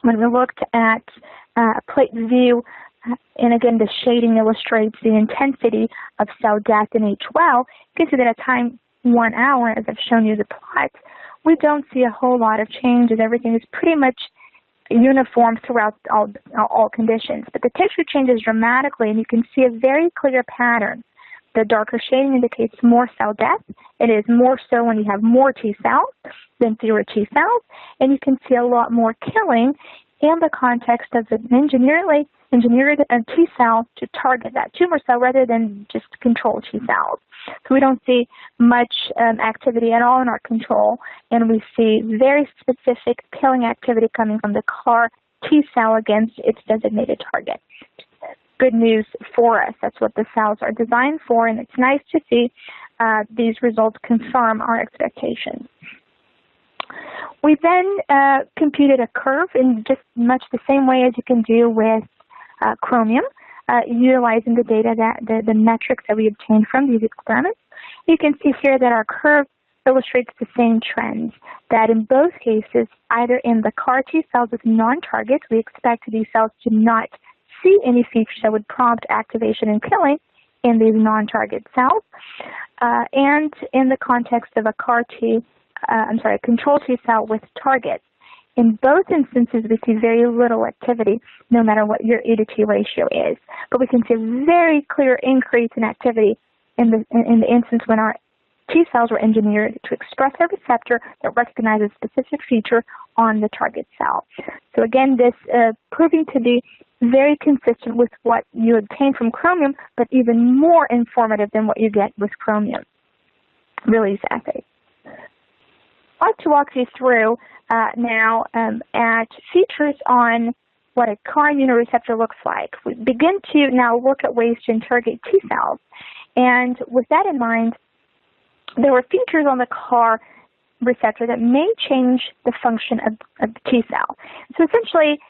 when we looked at a plate view, and again, the shading illustrates the intensity of cell death in each well. You can see that at time 1 hour, as I've shown you the plot, we don't see a whole lot of changes. Everything is pretty much uniform throughout all conditions. But the texture changes dramatically, and you can see a very clear pattern. The darker shading indicates more cell death. It is more so when you have more T cells than fewer T cells, and you can see a lot more killing in the context of an engineered T cell to target that tumor cell rather than just control T cells. So we don't see much activity at all in our control, and we see very specific killing activity coming from the CAR T cell against its designated target. Good news for us. That's what the cells are designed for, and it's nice to see these results confirm our expectations. We then computed a curve in just much the same way as you can do with Chromium, utilizing the data the metrics that we obtained from these experiments. You can see here that our curve illustrates the same trends, that in both cases, either in the CAR T cells with non-targets, we expect these cells to not see any features that would prompt activation and killing in these non-target cells, and in the context of a control T cell with targets. In both instances, we see very little activity, no matter what your A to T ratio is. But we can see a very clear increase in activity in the instance when our T cells were engineered to express a receptor that recognizes a specific feature on the target cell. So again, this proving to be very consistent with what you obtain from Chromium, but even more informative than what you get with Chromium release assays. I'd like to walk you through now at features on what a CAR immunoreceptor looks like. We begin to now look at ways to interrogate T cells. And with that in mind, there were features on the CAR receptor that may change the function of the T cell. So essentially,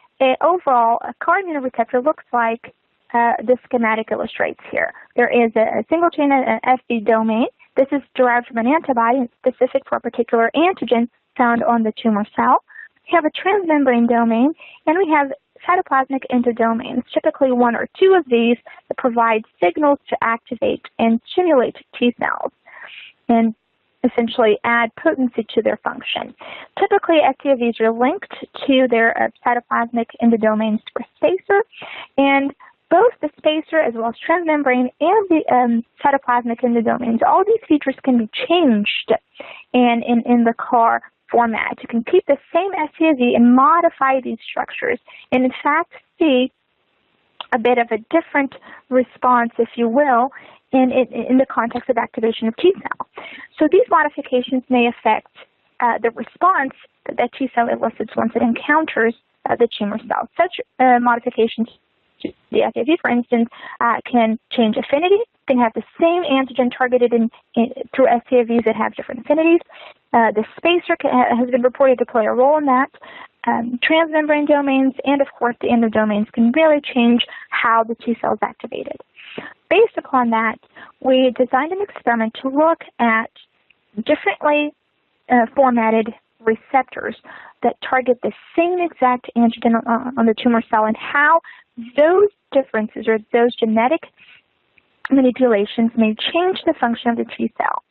overall, a CAR immunoreceptor looks like the schematic illustrates here. There is a single chain, an Fc domain. This is derived from an antibody specific for a particular antigen found on the tumor cell. We have a transmembrane domain, and we have cytoplasmic endodomains, typically one or two of these that provide signals to activate and stimulate T cells and essentially add potency to their function. Typically, SCFVs are linked to their cytoplasmic endodomains spacer, and both the spacer as well as transmembrane and the cytoplasmic endodomains, all these features can be changed in the CAR format. You can keep the same SCFV and modify these structures, and in fact see a bit of a different response, if you will, in the context of activation of T cell. So these modifications may affect the response that the T cell elicits once it encounters the tumor cell. Such modifications to the SCFV, for instance, can change affinity, can have the same antigen targeted through SCFVs that have different affinities. The spacer has been reported to play a role in that. Transmembrane domains and, of course, the endodomains can really change how the T cell is activated. Based upon that, we designed an experiment to look at differently formatted receptors that target the same exact antigen on the tumor cell and how those differences or those genetic manipulations may change the function of the T cell.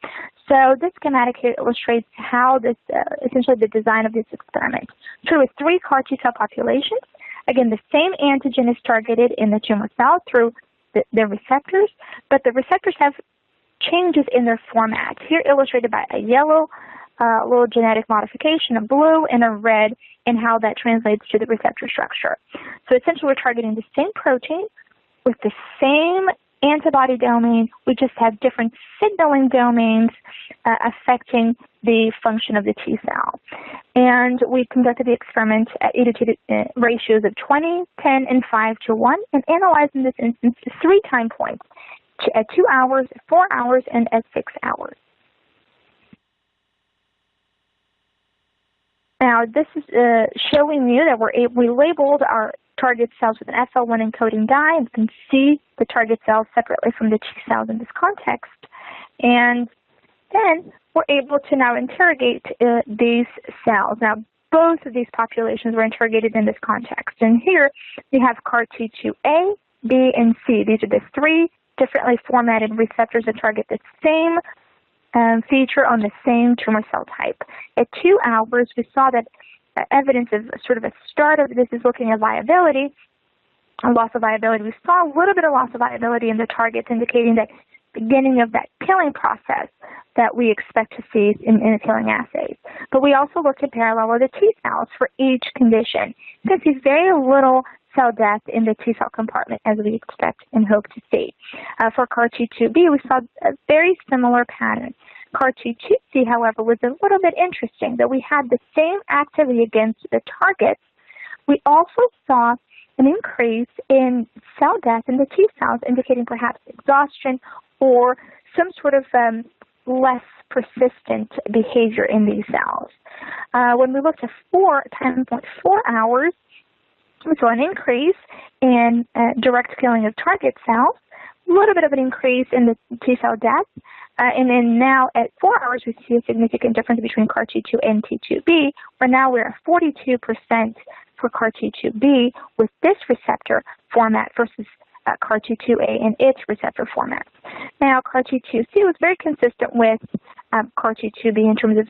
So this schematic here illustrates how this, essentially the design of this experiment. So with 3 CAR T cell populations, again, the same antigen is targeted in the tumor cell through the receptors, but the receptors have changes in their format, here illustrated by a yellow little genetic modification, a blue, and a red, and how that translates to the receptor structure. So essentially we're targeting the same protein with the same antibody domain. We just have different signaling domains affecting the function of the T cell. And we conducted the experiment at E:T ratios of 20, 10, and 5:1, and analyzed in this instance 3 time points, at 2 hours, 4 hours, and at 6 hours. Now, this is showing you that we labeled our target cells with an FL1 encoding dye, and you can see the target cells separately from the T cells in this context. And then we're able to now interrogate these cells. Now, both of these populations were interrogated in this context. And here we have CAR-T2A, B, and C. These are the 3 differently formatted receptors that target the same feature on the same tumor cell type. At 2 hours, we saw that evidence of sort of a start of this is looking at viability, a loss of viability. We saw a little bit of loss of viability in the targets, indicating that beginning of that killing process that we expect to see in the killing assays. But we also looked at parallel with the T cells for each condition. You can see very little cell death in the T cell compartment as we expect and hope to see. For CAR-T2B, we saw a very similar pattern. CAR-T2C, however, was a little bit interesting, that we had the same activity against the targets. We also saw an increase in cell death in the T cells, indicating perhaps exhaustion or some sort of less persistent behavior in these cells. When we looked at 10.4 hours, we saw an increase in direct killing of target cells, a little bit of an increase in the T cell death, and then now at 4 hours we see a significant difference between CAR-T2 and T2B, where now we're at 42% for CAR-T2B with this receptor format versus CAR-T2A and its receptor format. Now CAR-T2C was very consistent with CAR-T2B in terms of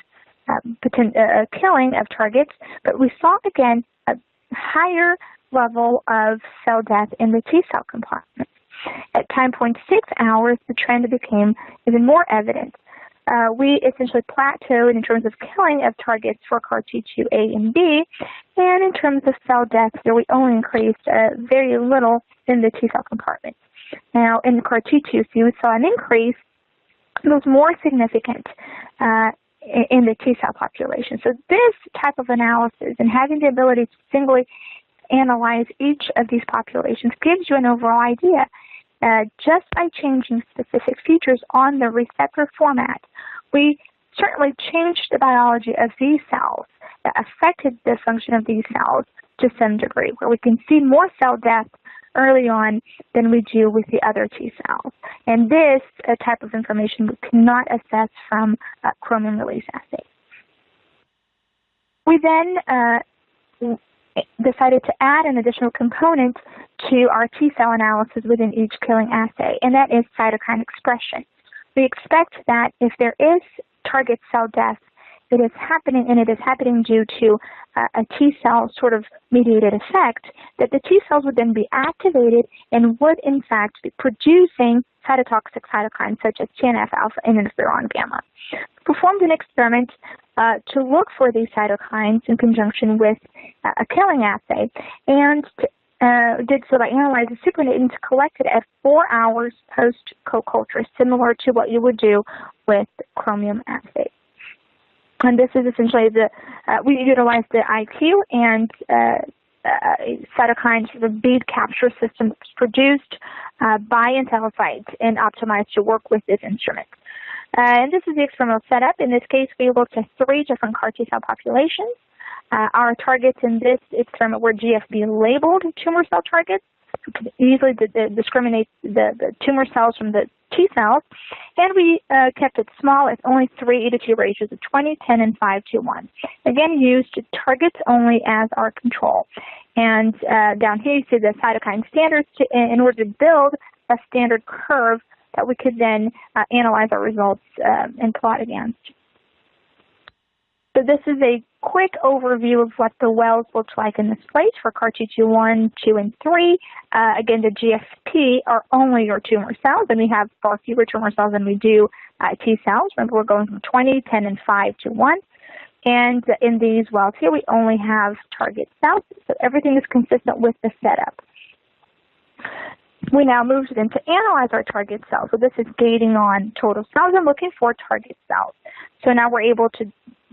killing of targets, but we saw again a higher level of cell death in the T cell compartment. At time point 6 hours, the trend became even more evident. We essentially plateaued in terms of killing of targets for CAR-T2A and B, and in terms of cell death, there we only increased very little in the T cell compartment. Now, in CAR-T2C, we saw an increase that was more significant in the T cell population. So this type of analysis and having the ability to singly analyze each of these populations gives you an overall idea. Just by changing specific features on the receptor format, we certainly changed the biology of these cells that affected the function of these cells to some degree, where we can see more cell death early on than we do with the other T cells. And this type of information we cannot assess from chromium release assays. We then decided to add an additional component to our T cell analysis within each killing assay, and that is cytokine expression. We expect that if there is target cell death, it is happening, and it is happening due to a T cell sort of mediated effect, that the T cells would then be activated and would in fact be producing cytotoxic cytokines such as TNF-alpha and interferon gamma. We performed an experiment to look for these cytokines in conjunction with a killing assay, and did so by analyzing supernatants collected at 4 hours post-co-culture, similar to what you would do with chromium assays. And this is essentially we utilized the iQue and cytokine sort of bead capture system that's produced by IntelliSight and optimized to work with this instrument. And this is the experimental setup. In this case, we looked at 3 different CAR T cell populations. Our targets in this experiment were GFB-labeled tumor cell targets. We could easily discriminate the tumor cells from the T cells, and we kept it small at only 3 E:T ratios of 20, 10, and 5:1. Again, used targets only as our control. And down here you see the cytokine standards in order to build a standard curve that we could then analyze our results and plot against. So this is a quick overview of what the wells looked like in this plate for CAR-T2-1, 2, and 3. Again, the GFP are only your tumor cells, and we have far fewer tumor cells than we do T cells. Remember, we're going from 20, 10, and 5 to 1. And in these wells here, we only have target cells, so everything is consistent with the setup. We now moved then to analyze our target cells. So this is gating on total cells and looking for target cells. So now we're able to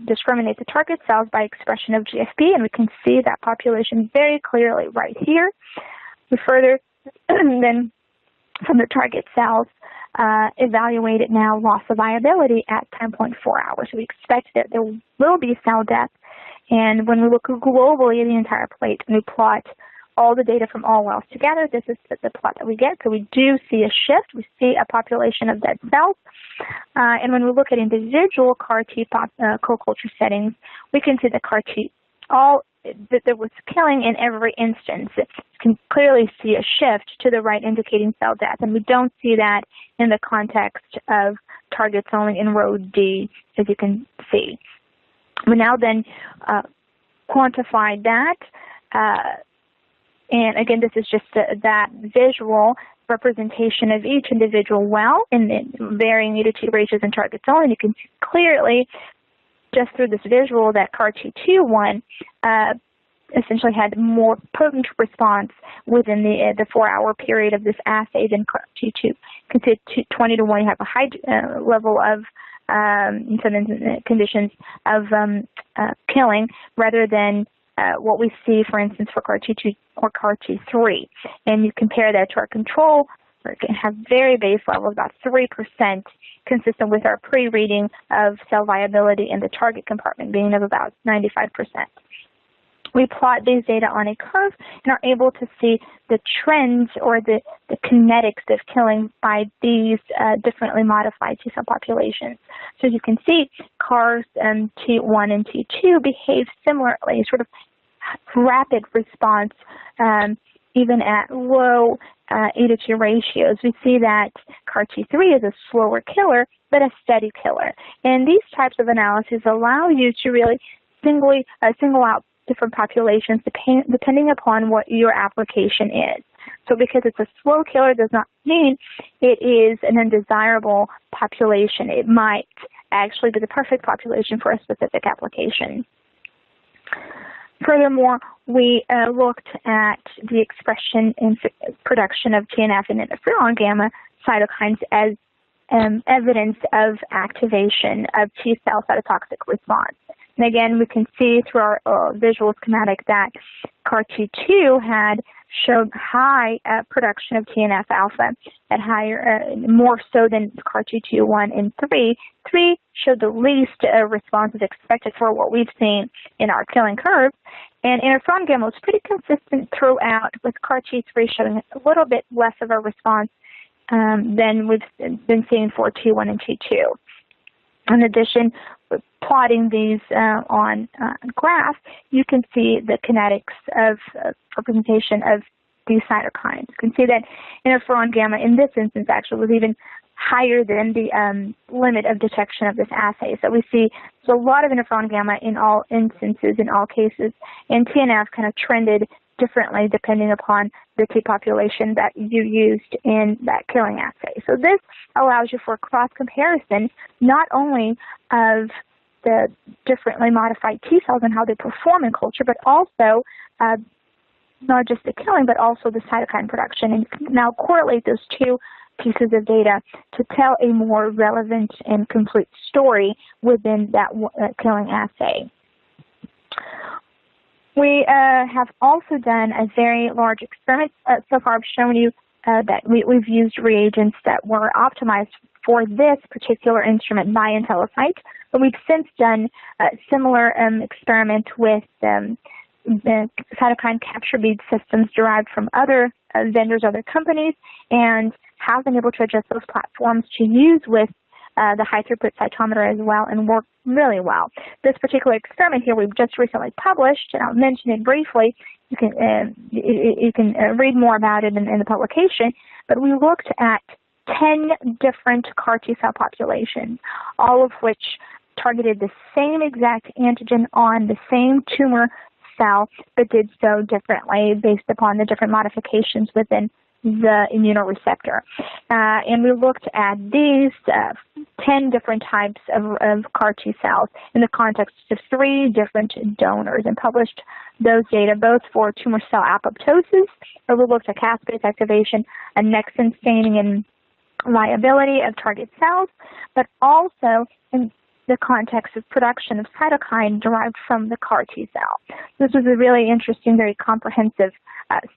discriminate the target cells by expression of GFP, and we can see that population very clearly right here. We further then from the target cells evaluated now loss of viability at 10.4 hours. So we expect that there will be cell death, and when we look globally at the entire plate and we plot all the data from all wells together, this is the plot that we get. So we do see a shift. We see a population of dead cells. And when we look at individual CAR-T co-culture settings, we can see that CAR-T, that there was killing in every instance. You can clearly see a shift to the right indicating cell death. And we don't see that in the context of targets only in row D, as you can see. We now then quantify that. And again, this is just that visual representation of each individual well in varying E:T ratios and targets only. And you can see clearly, just through this visual, that CAR-T2-1 essentially had more potent response within the 4-hour period of this assay than CAR-T2. You can see 20 to 1, you have a high level of, in some conditions, of killing, rather than what we see, for instance, for CAR-T2 or CAR-T3. And you compare that to our control, we can have very base levels, about 3%, consistent with our pre-reading of cell viability in the target compartment being of about 95%. We plot these data on a curve and are able to see the trends or the kinetics of killing by these differently modified T cell populations. So as you can see, CARs T1 and T2 behave similarly, sort of rapid response even at low E:T ratios. We see that CAR-T3 is a slower killer, but a steady killer. And these types of analyses allow you to really single out different populations depending upon what your application is. So because it's a slow killer does not mean it is an undesirable population. It might actually be the perfect population for a specific application. Furthermore, we looked at the expression and production of TNF and interferon gamma cytokines as evidence of activation of T cell cytotoxic response. And again, we can see through our visual schematic that CAR-T2 had showed high production of TNF alpha at higher, more so than CAR-T2-1 and 3. 3 showed the least responses expected for what we've seen in our killing curves. And interferon gamma was pretty consistent throughout, with CAR-T3 showing a little bit less of a response than we've been seeing for T1 and T2. In addition, plotting these on graph, you can see the kinetics of representation of these cytokines. You can see that interferon gamma in this instance actually was even higher than the limit of detection of this assay. So we see there's a lot of interferon gamma in all instances, in all cases, and TNF kind of trended differently depending upon the T population that you used in that killing assay. So this allows you for cross-comparison not only of the differently modified T cells and how they perform in culture, but also not just the killing, but also the cytokine production. And you can now correlate those two pieces of data to tell a more relevant and complete story within that killing assay. We have also done a very large experiment. So far I've shown you that we've used reagents that were optimized for this particular instrument by IntelliSite, but we've since done a similar experiment with the cytokine capture bead systems derived from other vendors, other companies, and have been able to adjust those platforms to use with the high throughput cytometer as well, and work really well. This particular experiment here we've just recently published, and I'll mention it briefly. You can read more about it in the publication, but we looked at 10 different CAR T cell populations, all of which targeted the same exact antigen on the same tumor cell, but did so differently based upon the different modifications within the immunoreceptor. And we looked at these 10 different types of CAR T cells in the context of 3 different donors and published those data both for tumor cell apoptosis, where we looked at caspase activation, and Nexin staining and liability of target cells, but also in the context of production of cytokine derived from the CAR T cell. This was a really interesting, very comprehensive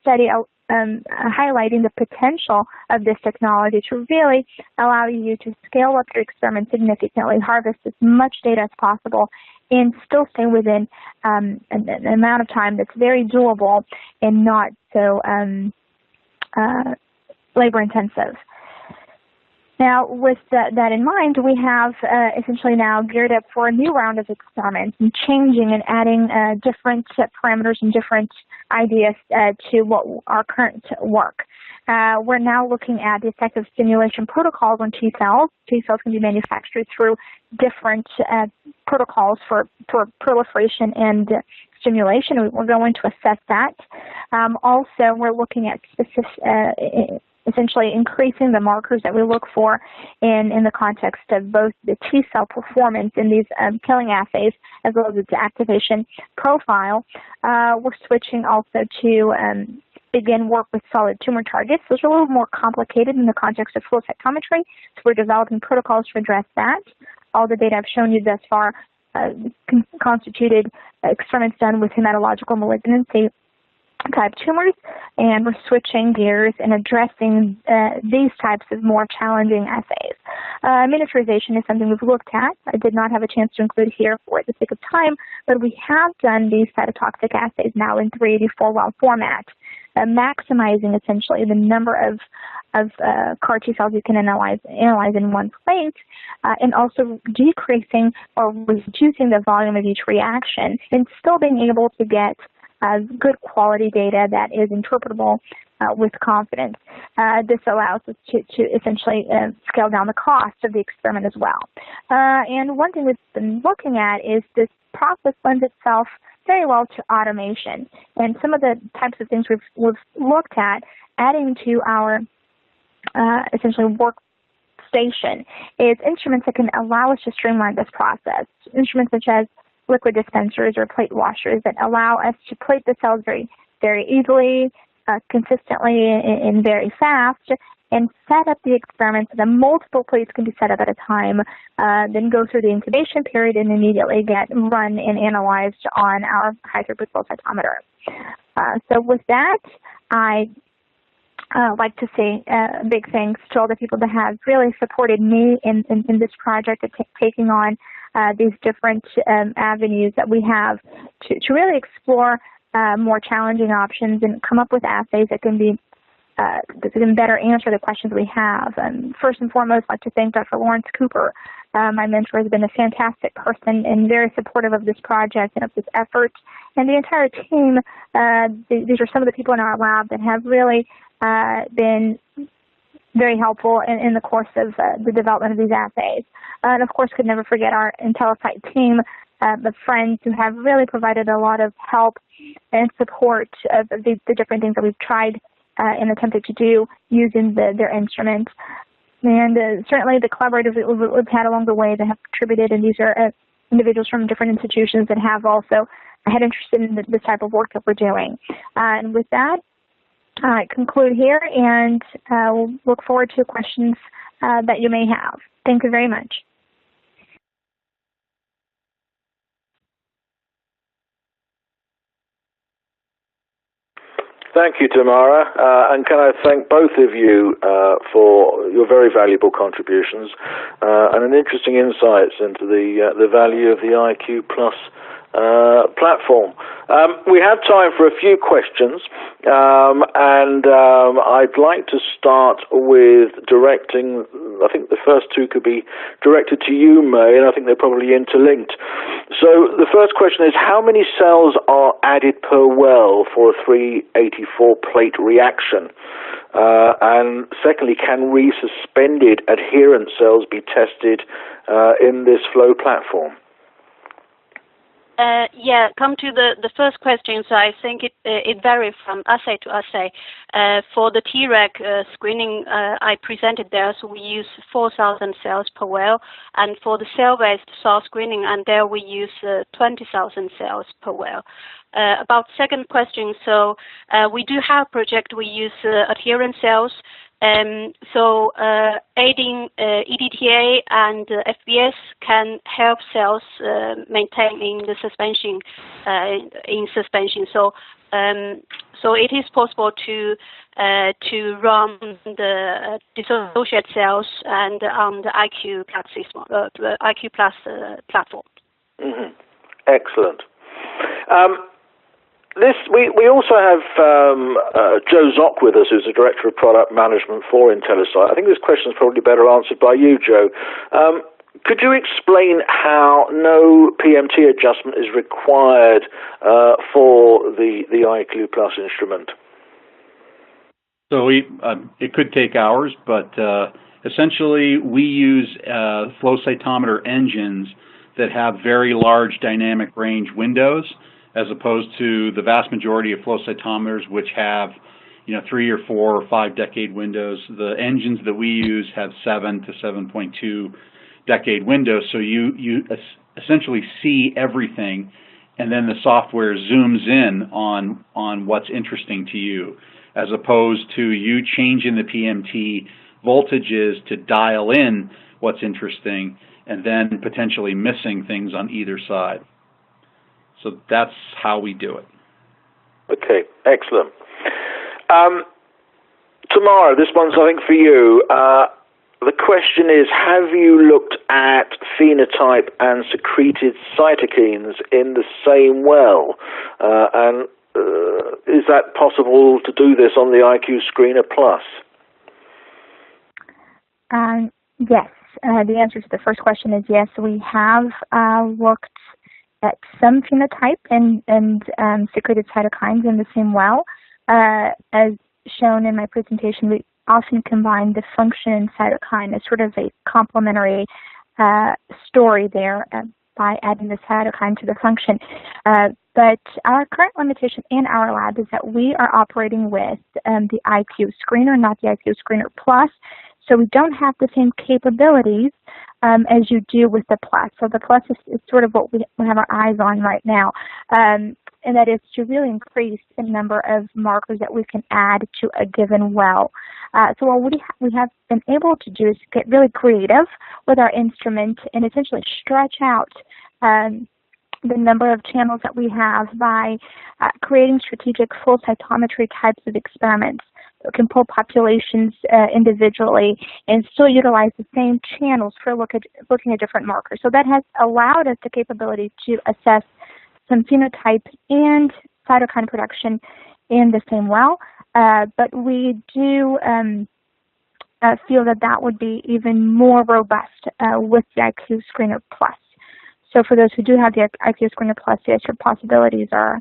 study highlighting the potential of this technology to really allow you to scale up your experiment significantly, harvest as much data as possible, and still stay within an amount of time that's very doable and not so labor-intensive. Now, with that in mind, we have essentially now geared up for a new round of experiments and changing and adding different parameters and different ideas to what our current work. We're now looking at the effective stimulation protocols on T cells. T cells can be manufactured through different protocols for proliferation and stimulation. We're going to assess that. Also, we're looking at essentially increasing the markers that we look for in the context of both the T cell performance in these killing assays as well as its activation profile. We're switching also to begin work with solid tumor targets. Those are a little more complicated in the context of flow cytometry, so we're developing protocols to address that. All the data I've shown you thus far constituted experiments done with hematological malignancy type tumors, and we're switching gears and addressing these types of more challenging assays. Miniaturization is something we've looked at. I did not have a chance to include here for the sake of time, but we have done these cytotoxic assays now in 384-well format, maximizing essentially the number of CAR T cells you can analyze in one plate, and also decreasing or reducing the volume of each reaction, and still being able to get good quality data that is interpretable with confidence. This allows us to essentially scale down the cost of the experiment as well. And one thing we've been looking at is this process lends itself very well to automation. And some of the types of things we've looked at adding to our essentially workstation is instruments that can allow us to streamline this process. Instruments such as liquid dispensers or plate washers that allow us to plate the cells very, very easily, consistently, and very fast, and set up the experiment so that multiple plates can be set up at a time, then go through the incubation period and immediately get run and analyzed on our high-throughput flow cytometer. So with that, I like to say big thanks to all the people that have really supported me in this project of taking on these different avenues that we have to really explore more challenging options and come up with assays that can be that can better answer the questions we have. And first and foremost, I'd like to thank Dr. Lawrence Cooper. My mentor has been a fantastic person and very supportive of this project and of this effort. And the entire team, these are some of the people in our lab that have really been very helpful in the course of the development of these assays. And of course, could never forget our IntelliSite team, the friends who have really provided a lot of help and support of the different things that we've tried and attempted to do using their instruments. And certainly the collaborators that we've had along the way that have contributed, and these are individuals from different institutions that have also had interest in this type of work that we're doing. And with that, I conclude here, and we'll look forward to questions that you may have. Thank you very much. Thank you, Tamara, and can I thank both of you for your very valuable contributions and an interesting insights into the value of the iQue Plus platform. We have time for a few questions, and I'd like to start with directing. I think the first two could be directed to you, May, and I think they're probably interlinked. So the first question is, how many cells are added per well for a 384 plate reaction? And secondly, can resuspended adherent cells be tested in this flow platform? Come to the first question. So I think it varies from assay to assay. For the Treg screening I presented there, so we use 4,000 cells per well, and for the cell-based cell screening, and there we use 20,000 cells per well. About second question, so we do have project we use adherent cells. So adding EDTA and FBS can help cells maintain in the suspension. So it is possible to run the dissociate cells and on the iQue Plus system, the iQue Plus platform. Mm-hmm. Excellent. We also have Joe Zock with us, who's the Director of Product Management for IntelliSite. I think this question is probably better answered by you, Joe. Could you explain how no PMT adjustment is required for the iQue Plus instrument? So it could take hours, but essentially we use flow cytometer engines that have very large dynamic range windows, as opposed to the vast majority of flow cytometers, which have 3 or 4 or 5 decade windows. The engines that we use have 7 to 7.2 decade windows, so you essentially see everything, and then the software zooms in on what's interesting to you, as opposed to you changing the PMT voltages to dial in what's interesting, and then potentially missing things on either side. So that's how we do it. Okay, excellent. Tamara, this one's, I think, for you. The question is, have you looked at phenotype and secreted cytokines in the same well? And is that possible to do this on the iQue Screener Plus? Yes. The answer to the first question is yes. We have looked at some phenotype and secreted cytokines in the same well. As shown in my presentation, we often combine the function and cytokine as sort of a complementary story there by adding the cytokine to the function. But our current limitation in our lab is that we are operating with the iQue Screener, not the iQue Screener Plus. So we don't have the same capabilities as you do with the Plus. So the Plus is sort of what we have our eyes on right now, and that is to really increase the number of markers that we can add to a given well. So what we have been able to do is get really creative with our instrument and essentially stretch out the number of channels that we have by creating strategic full cytometry types of experiments. We can pull populations individually and still utilize the same channels for looking at different markers. So that has allowed us the capability to assess some phenotype and cytokine production in the same well. But we do feel that would be even more robust with the iQue Screener Plus. So for those who do have the iQue Screener Plus, yes, your possibilities are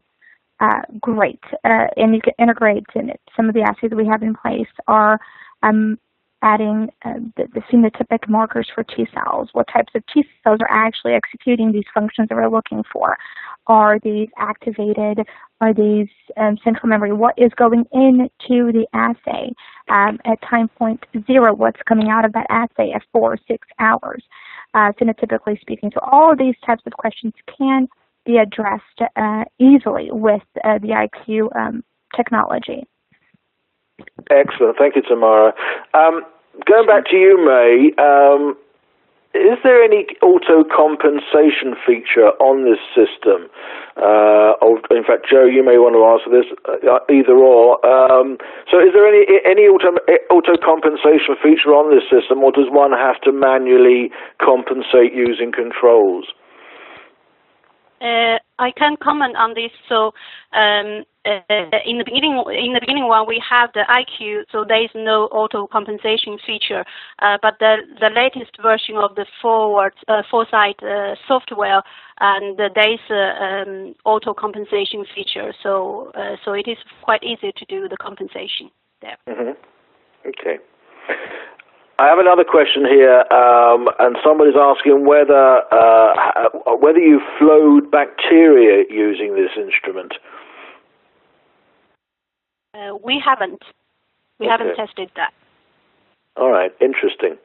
great, and you can integrate in it. Some of the assays that we have in place are adding the phenotypic markers for T cells. What types of T cells are actually executing these functions that we're looking for? Are these activated? Are these central memory? What is going into the assay at time point 0? What's coming out of that assay at 4 or 6 hours? Phenotypically speaking. So all of these types of questions can be addressed easily with the iQue technology. Excellent. Thank you, Tamara. Going back to you, May, is there any auto-compensation feature on this system? Or in fact, Joe, you may want to answer this, either or. So is there any auto-compensation feature on this system, or does one have to manually compensate using controls? I can comment on this. So in the beginning one we have the iQue, so there is no auto compensation feature. But the latest version of the Foresight software, and there is auto compensation feature. So it is quite easy to do the compensation there. Mm-hmm. Okay. I have another question here, and someone is asking whether you flowed bacteria using this instrument. We haven't. We haven't tested that. All right. Interesting.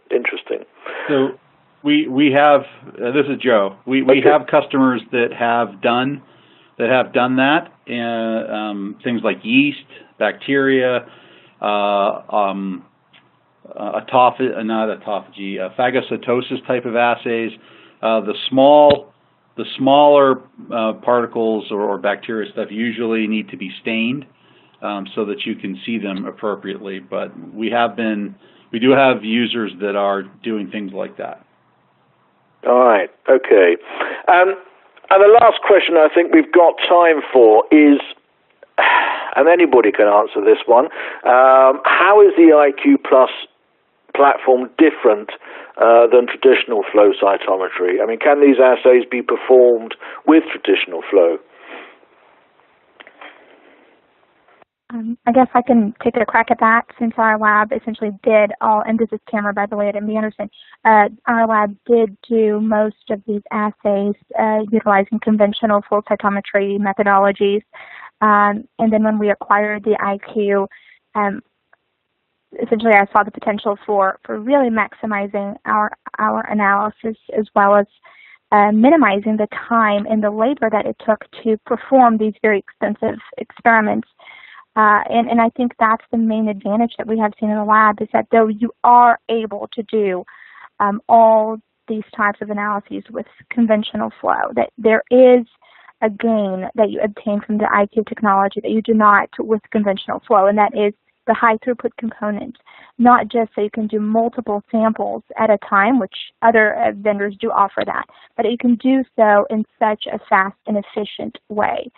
So we have. This is Joe. We have customers that have done that, and things like yeast, bacteria, phagocytosis type of assays. The smaller particles or bacteria stuff usually need to be stained so that you can see them appropriately. But we do have users that are doing things like that. All right. Okay. And the last question I think we've got time for is, and anybody can answer this one, how is the iQue Plus platform different than traditional flow cytometry? I mean, can these assays be performed with traditional flow? I guess I can take a crack at that, since our lab essentially did all, and this is Tamara, by the way, at MD Anderson. Our lab did do most of these assays utilizing conventional flow cytometry methodologies. And then when we acquired the iQue, essentially I saw the potential for really maximizing our analysis, as well as minimizing the time and the labor that it took to perform these very expensive experiments. And I think that's the main advantage that we have seen in the lab, is that though you are able to do all these types of analyses with conventional flow, that there is a gain that you obtain from the iQue technology that you do not with conventional flow, and that is the high throughput component. Not just so you can do multiple samples at a time, which other vendors do offer that, but you can do so in such a fast and efficient way.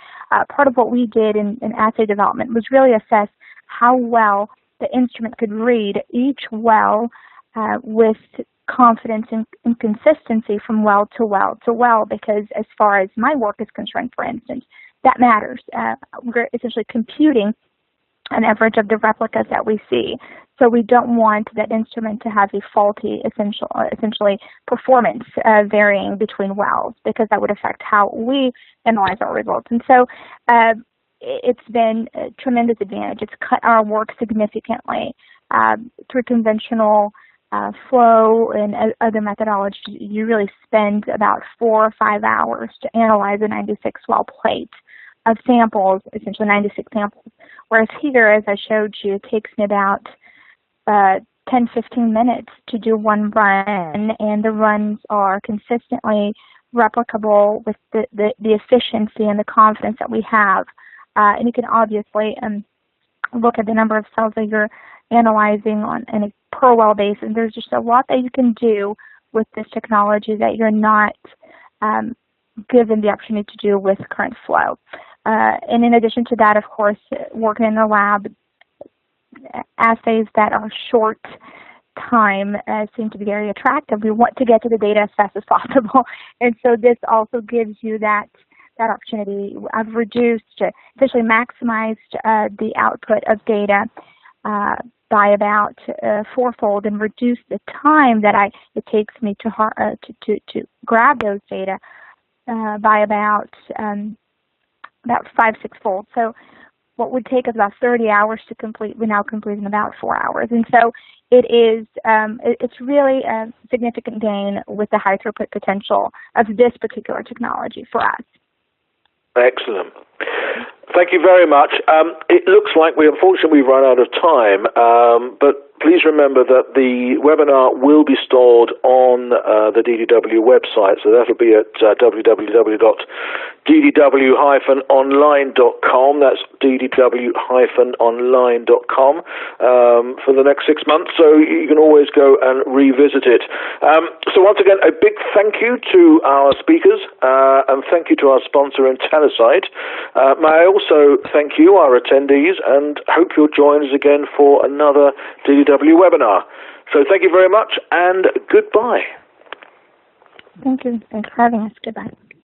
Part of what we did in assay development was really assess how well the instrument could read each well with confidence and consistency from well to well to well, because as far as my work is concerned, for instance, that matters. We're essentially computing an average of the replicas that we see. So we don't want that instrument to have a faulty, essentially performance varying between wells, because that would affect how we analyze our results. And so it's been a tremendous advantage. It's cut our work significantly. Through conventional flow and other methodologies, you really spend about 4 or 5 hours to analyze a 96-well plate of samples, essentially 96 samples. Whereas here, as I showed you, it takes me about 10-15 minutes to do one run, and the runs are consistently replicable with the efficiency and the confidence that we have. And you can obviously look at the number of cells that you're analyzing on a per well basis. There's just a lot that you can do with this technology that you're not given the opportunity to do with current flow. And in addition to that, of course, working in the lab, assays that are short time seem to be very attractive. We want to get to the data as fast as possible, and so this also gives you that opportunity. I've essentially maximized the output of data by about fourfold, and reduced the time that it takes me to grab those data by about 5-6-fold. So what would take us about 30 hours to complete, we now complete in about 4 hours. And so it's really a significant gain with the high throughput potential of this particular technology for us. Excellent. Thank you very much. It looks like unfortunately we've run out of time, but please remember that the webinar will be stored on the DDW website, so that'll be at www.ddw-online.com. That's ddw-online.com for the next 6 months, so you can always go and revisit it. So once again, a big thank you to our speakers, and thank you to our sponsor, IntelliSite. May I also thank you, our attendees, and hope you'll join us again for another DDW webinar. So thank you very much, and goodbye. Thank you. Thanks for having us. Goodbye.